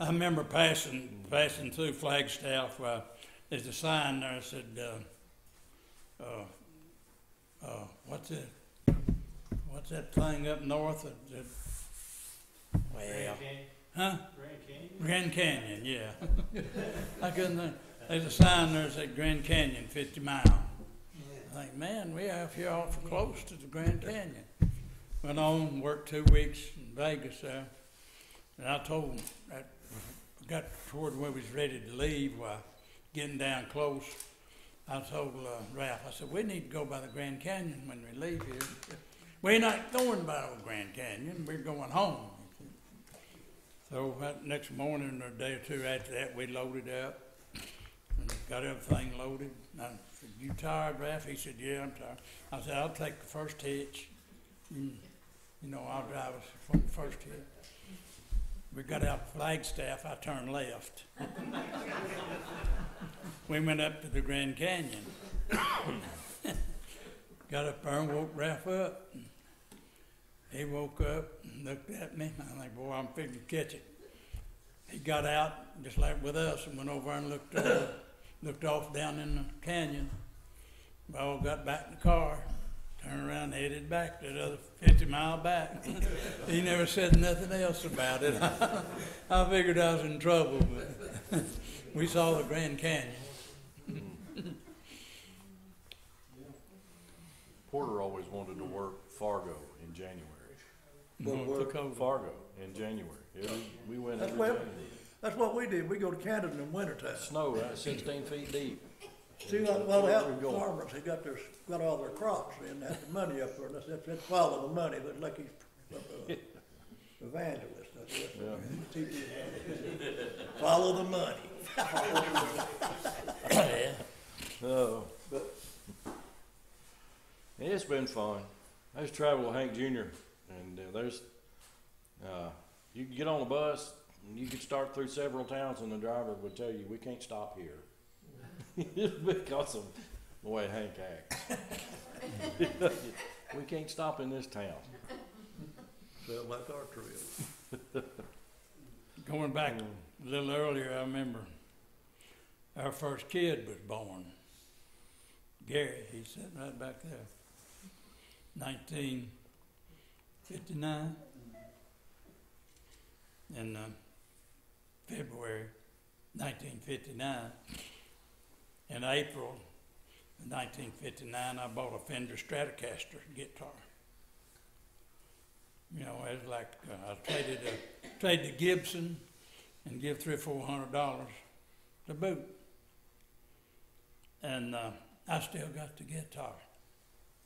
I remember passing through Flagstaff. There's a sign there that said, what's that thing up north? Well, Grand Canyon. huh? Grand Canyon. Grand Canyon, yeah. I couldn't think. There's a sign there that said Grand Canyon, 50 mile. Yeah. I think, man, we out here awful close to the Grand Canyon. Went on, worked 2 weeks in Vegas there. And I told him, got toward where we was ready to leave, while getting down close. I told Ralph, I said, we need to go by the Grand Canyon when we leave here. We're not going by the Grand Canyon, we're going home. So that next morning or a day or 2 after that, we loaded up and got everything loaded. And I said, you tired, Ralph? He said, yeah, I'm tired. I said, I'll take the first hitch. I'll drive us from the first hitch. We got out Flagstaff, I turned left. We went up to the Grand Canyon. Got up there and woke Ralph up. He woke up and looked at me. I think, boy, I'm fixing to catch it. He got out, just like with us, and went over and looked off down in the canyon. We all got back in the car, turned around, headed back the other 50 mile back. He never said nothing else about it. I figured I was in trouble, but we saw the Grand Canyon. Porter always wanted to work Fargo in January. Took over. Fargo in January. We went That's every what, January. that's what we did. We go to Canada in wintertime. Snow, right, 16 feet deep. See, well, they help farmers, they got all their crops in, had the money up there, and that's follow the money, but like he's evangelist, that's what. Yeah. Follow the money. Oh, it's been fun. I just traveled with Hank Jr. and you can get on the bus and you could start through several towns and the driver would tell you, we can't stop here. Because of the way Hank acts. We can't stop in this town. Sound like our trip. Going back a little earlier, I remember our first kid was born. Gary, he's sitting right back there. 1959. In February 1959. In April 1959, I bought a Fender Stratocaster guitar. You know, it's like I traded to Gibson and give $300 or $400 to boot. And I still got the guitar.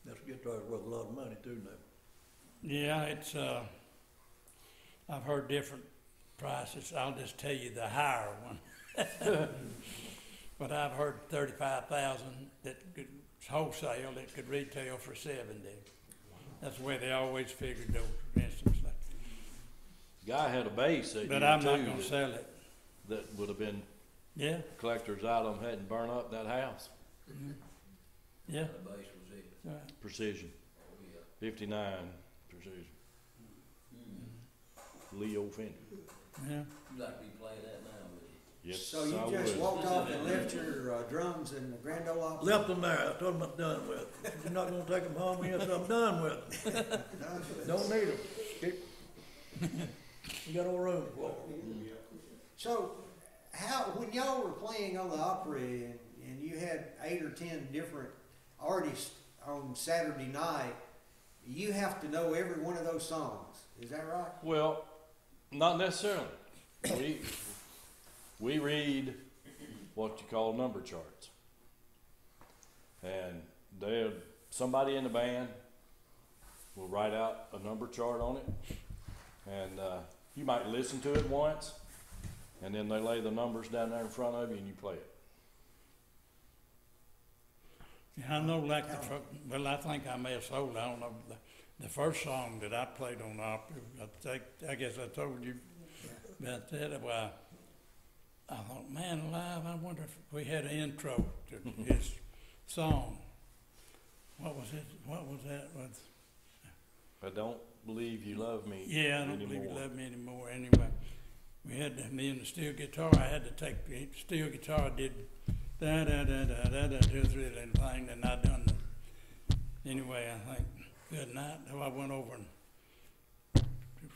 That guitar's worth a lot of money too now. Yeah, it's I've heard different prices. I'll just tell you the higher one. But I've heard 35,000 that could wholesale that could retail for 70. That's the way they always figured those, for instance. Guy had a bass that But year I'm not too gonna sell it. that would have been Yeah, collector's item, hadn't burned up that house. yeah. The bass was it. Right. Precision, Oh, yeah. 59 Precision. Leo Fender. Yeah. You like to be playing that now with you. Yes, So you I just would. walked off and left your drums in the Grand Ole Opry? Left them there, I told them I'm done with them. You're not gonna take them home, yes, I'm done with them. Don't need them. You got no room for them. So, when y'all were playing on the Opry and you had 8 or 10 different artists on Saturday night, you have to know every one of those songs. Is that right? Well, not necessarily. We read what you call number charts. And somebody in the band will write out a number chart on it. And you might listen to it once, and then they lay the numbers down there in front of you and you play it. Yeah, I know, like well, I think I may have sold. I don't know. The first song that I played on the Opry, I guess I told you about that. Well, I thought, man alive, I wonder if we had an intro to his song. What was it? What was that? I don't believe you love me Yeah, I don't anymore. believe you love me anymore. Anyway, we had me and the steel guitar. I had to take the steel guitar. Did da da da da da da, do 3 little thing, and I done. Anyway, I think good night. So I went over and the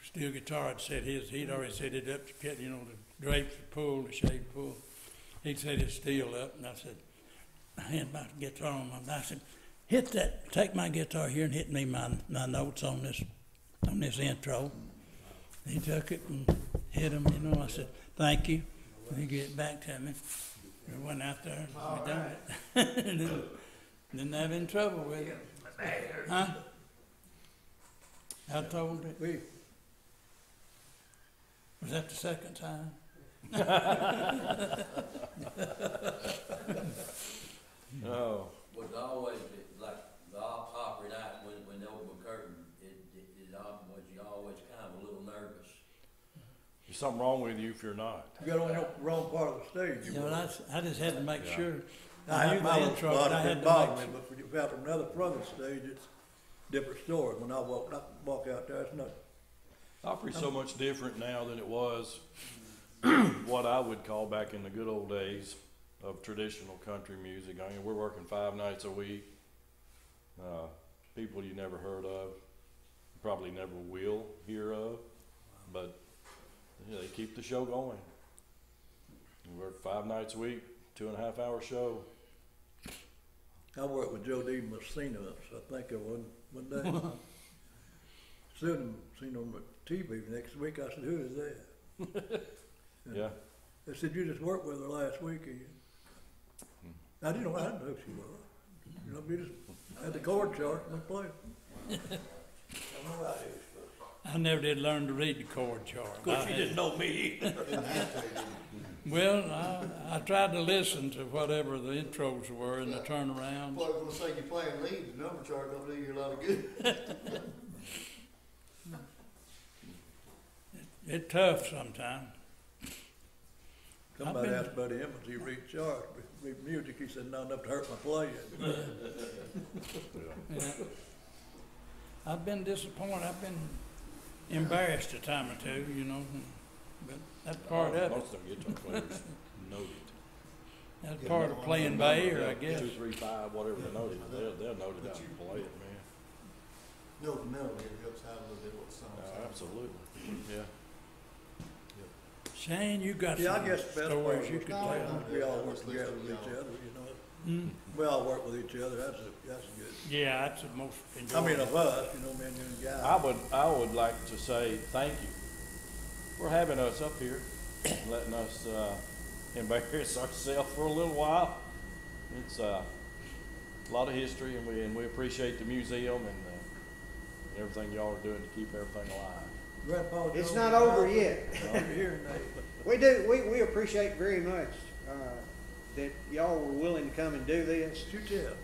steel guitar had said he'd already set it up to get, you know, the drapes pulled, the shade pulled. He'd set his steel up, and I said, I had my guitar on my. I said, hit that. Take my guitar here and hit me my notes on this intro. He took it and hit him, you know. I said, thank you. And he gave it back to me. We went out there and we done it. Didn't have any trouble with it. Huh? I told it. Was that the second time? Oh, Was always, like, the Opry night when they opened the curtain, was you always kind of a little nervous? there's something wrong with you if you're not. You got on the wrong part of the stage. You know, I just had to make Yeah. sure. I I knew had my the little intro, spot but I that had to bothered make me, but when you got on another front of the stage, it's a different story. When I walk out there, it's nothing. Opry's so much different now than it was what I would call back in the good old days of traditional country music. I mean, we're working 5 nights a week. People you never heard of, probably never will hear of, but they keep the show going. We work 5 nights a week, 2.5 hour show. I worked with Joe D. Messina, so I think of one day. Seen him on TV next week. I said, who is that? And Yeah. they said, you just worked with her last week. I didn't know who she was. You know, we just had the chord chart and we played. I never did learn to read the chord chart. Of course, she didn't know me either. Well, I tried to listen to whatever the intros were and the turnarounds. Well, I was gonna say, you're playing lead, the number chart don't do you a lot of good. It's tough sometimes. Somebody been- asked Buddy Emmons, he read charts, read music. He said, not enough to hurt my playing. Yeah. I've been disappointed. I've been embarrassed a time or two, you know, but that's part of it. Most of them guitar players know it. That's part of playing by ear, I guess. 2, 3, 5, whatever the note is, they'll note it out and play it, man. No, the melody helps out a little bit what the song sounds. Absolutely, yeah. Shane, you got Yeah, I some guess the best part stories you was could tell. we all work together with each other, you know. We all work with each other, that's good. Yeah, that's the most I enjoyable. mean, of us, you know, man, you and guys. I would like to say thank you for having us up here, and letting us embarrass ourselves for a little while. It's a lot of history, and we appreciate the museum and everything y'all are doing to keep everything alive. Grandpa It's Jones, not over yet. Over here, Nate. We appreciate very much, that y'all were willing to come and do this. You tell.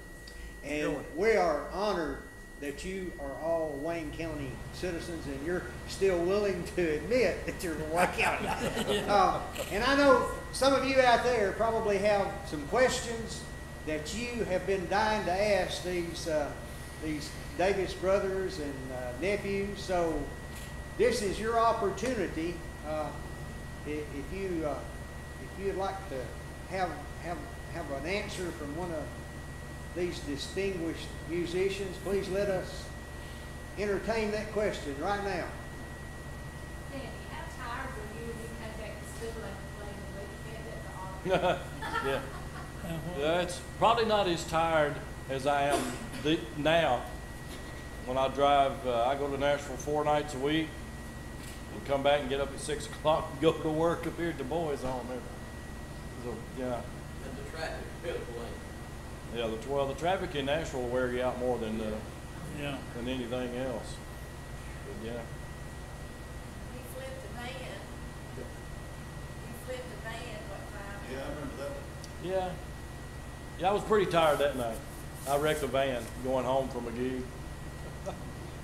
And we are honored that you are all Wayne County citizens and you're still willing to admit that you're from Wayne County. And I know some of you out there probably have some questions that you have been dying to ask these Davis brothers and nephews. So this is your opportunity. If you'd like to have an answer from one of these distinguished musicians, please let us entertain that question right now. Danny, how tired were you when you came back to school after playing the weekend at the opera? Yeah. Yeah, it's probably not as tired as I am now. When I drive, I go to Nashville 4 nights a week and come back and get up at 6 o'clock and go to work up here at the boys' home. So, yeah. And the traffic pitiful, ain't Yeah, the traffic in Nashville will wear you out more than Yeah. than anything else. But yeah. You flipped the van. You flipped the van, what, 5 Yeah, I remember that one. Yeah. Yeah, I was pretty tired that night. I wrecked a van going home from a gig.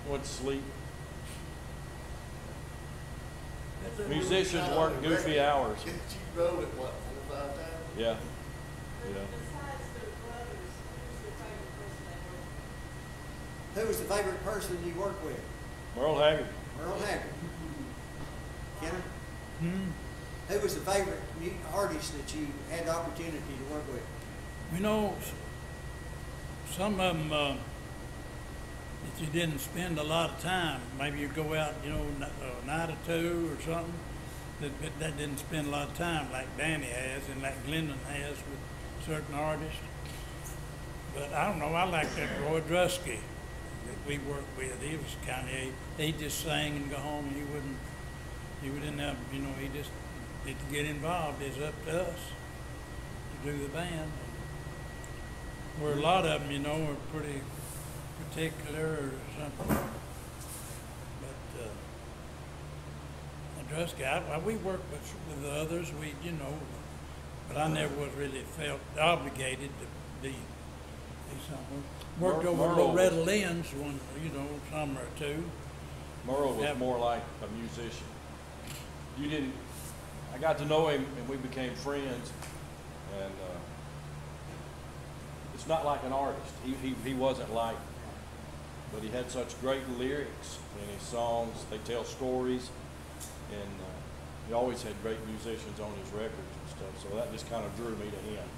Went to sleep. Musicians work goofy hours. You rode it, what, 4 or 5 times? Yeah. Yeah. Besides the brothers, who's your favorite person they work with? Who was the favorite person you worked with? Merle Haggard. Merle Haggard. Kenner? Hmm. Who was the favorite artist that you had the opportunity to work with? You know, some of them that you didn't spend a lot of time. Maybe you go out, you know, a night or two or something. That didn't spend a lot of time, like Danny has and like Glendon has with certain artists. But I don't know. I like that Roy Drusky that we worked with. He was kind of he just sang and go home. He wouldn't have, you know. He just didn't get involved. It's up to us to do the band. Where a lot of them, you know, are pretty particular or something. But Drusky, we worked with the others. You know, but I never was really felt obligated to be something. Worked over Merle Loretta Lynn's one, you know, summer or two. Merle was more like a musician. I got to know him and we became friends. And it's not like an artist. He wasn't like, but he had such great lyrics in his songs. They tell stories, and he always had great musicians on his records and stuff. So that just kind of drew me to him.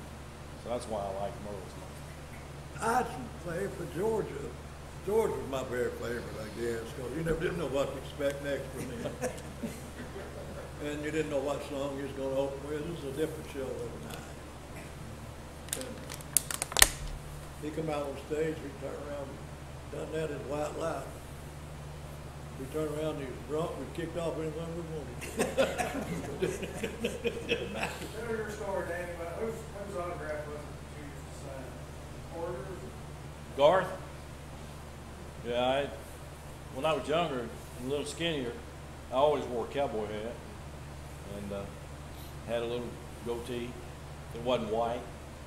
So that's why I like Merle so much. I had some favorite for Georgia. George was my very favorite, I guess, because you never didn't know what to expect next from him. And you didn't know what song he was going to open with. It was a different show every night. And he come out on stage, we turned around, done that in white light. We turned around, he was drunk, we kicked off anything we wanted. Tell your story, Danny, about whose autograph was it that you used to sign? Porter's? Garth? Yeah, when I was younger and a little skinnier, I always wore a cowboy hat and had a little goatee. It wasn't white.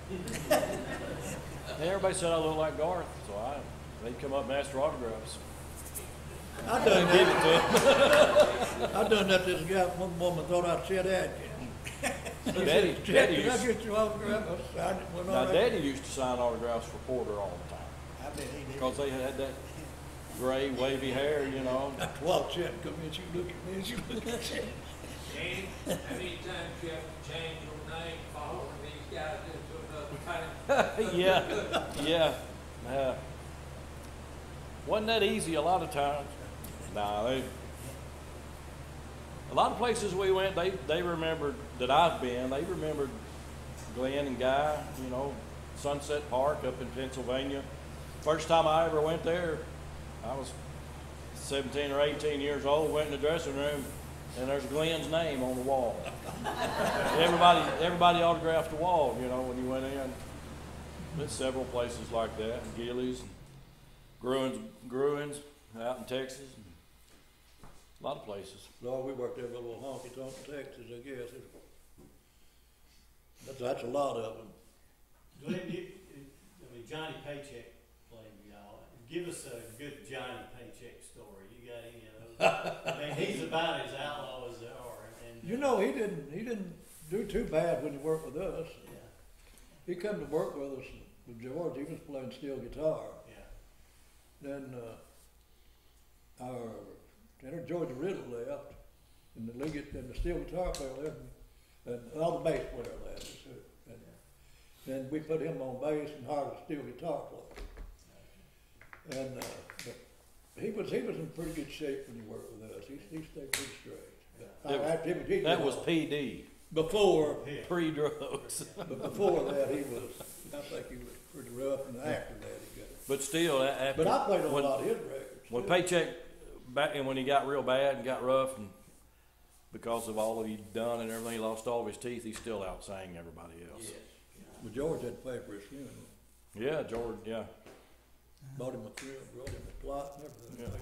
And everybody said I looked like Garth, so they'd come up and ask for autographs. I done Give it to him. I done that to this guy. One woman thought I'd Chet Atkins. Daddy Can I used, get your autograph? I signed it, went now all right. Daddy used to sign autographs for Porter all the time I bet he did. because they had that gray wavy hair, you know. Well, Chet come in, you look at me, and you look at Chet. Danny, how many times you have to change your name following these guys into another kind? Yeah. Wasn't that easy a lot of times. Nah, a lot of places we went, they remembered that I've been. They remembered Glenn and Guy, you know, Sunset Park up in Pennsylvania. First time I ever went there, I was 17 or 18 years old, went in the dressing room, and there's Glenn's name on the wall. Everybody autographed the wall, you know, when you went in. There's several places like that, and Gillies, and Gruins out in Texas, and a lot of places. Lord, we worked every little honky tonk in Texas, I guess. That's a lot of them. Glenn, Johnny Paycheck played with y'all. Give us a good Johnny Paycheck story. You got any of those? I mean, he's about as outlaw as there are. And, You know, he didn't do too bad when he worked with us. Yeah, He come to work with us with George. He was playing steel guitar. yeah. Then George Riddle left, and the steel guitar player left, and all the bass player left. And then we put him on bass and hired a steel guitar player. And but he was in pretty good shape when he worked with us. He stayed pretty straight. That was PD, Before, pre-drugs. but before that, I think he was pretty rough, and after that, he got. But still, after, But I played on a lot of his records. when too. Paycheck, back and when he got real bad and got rough, and because of all that he'd done and everything, he lost all of his teeth, he still outsang everybody else. Yes. Well, George had to pay for his funeral. Yeah, George, yeah. Bought him a crib, brought him a plot, and everything. Yeah.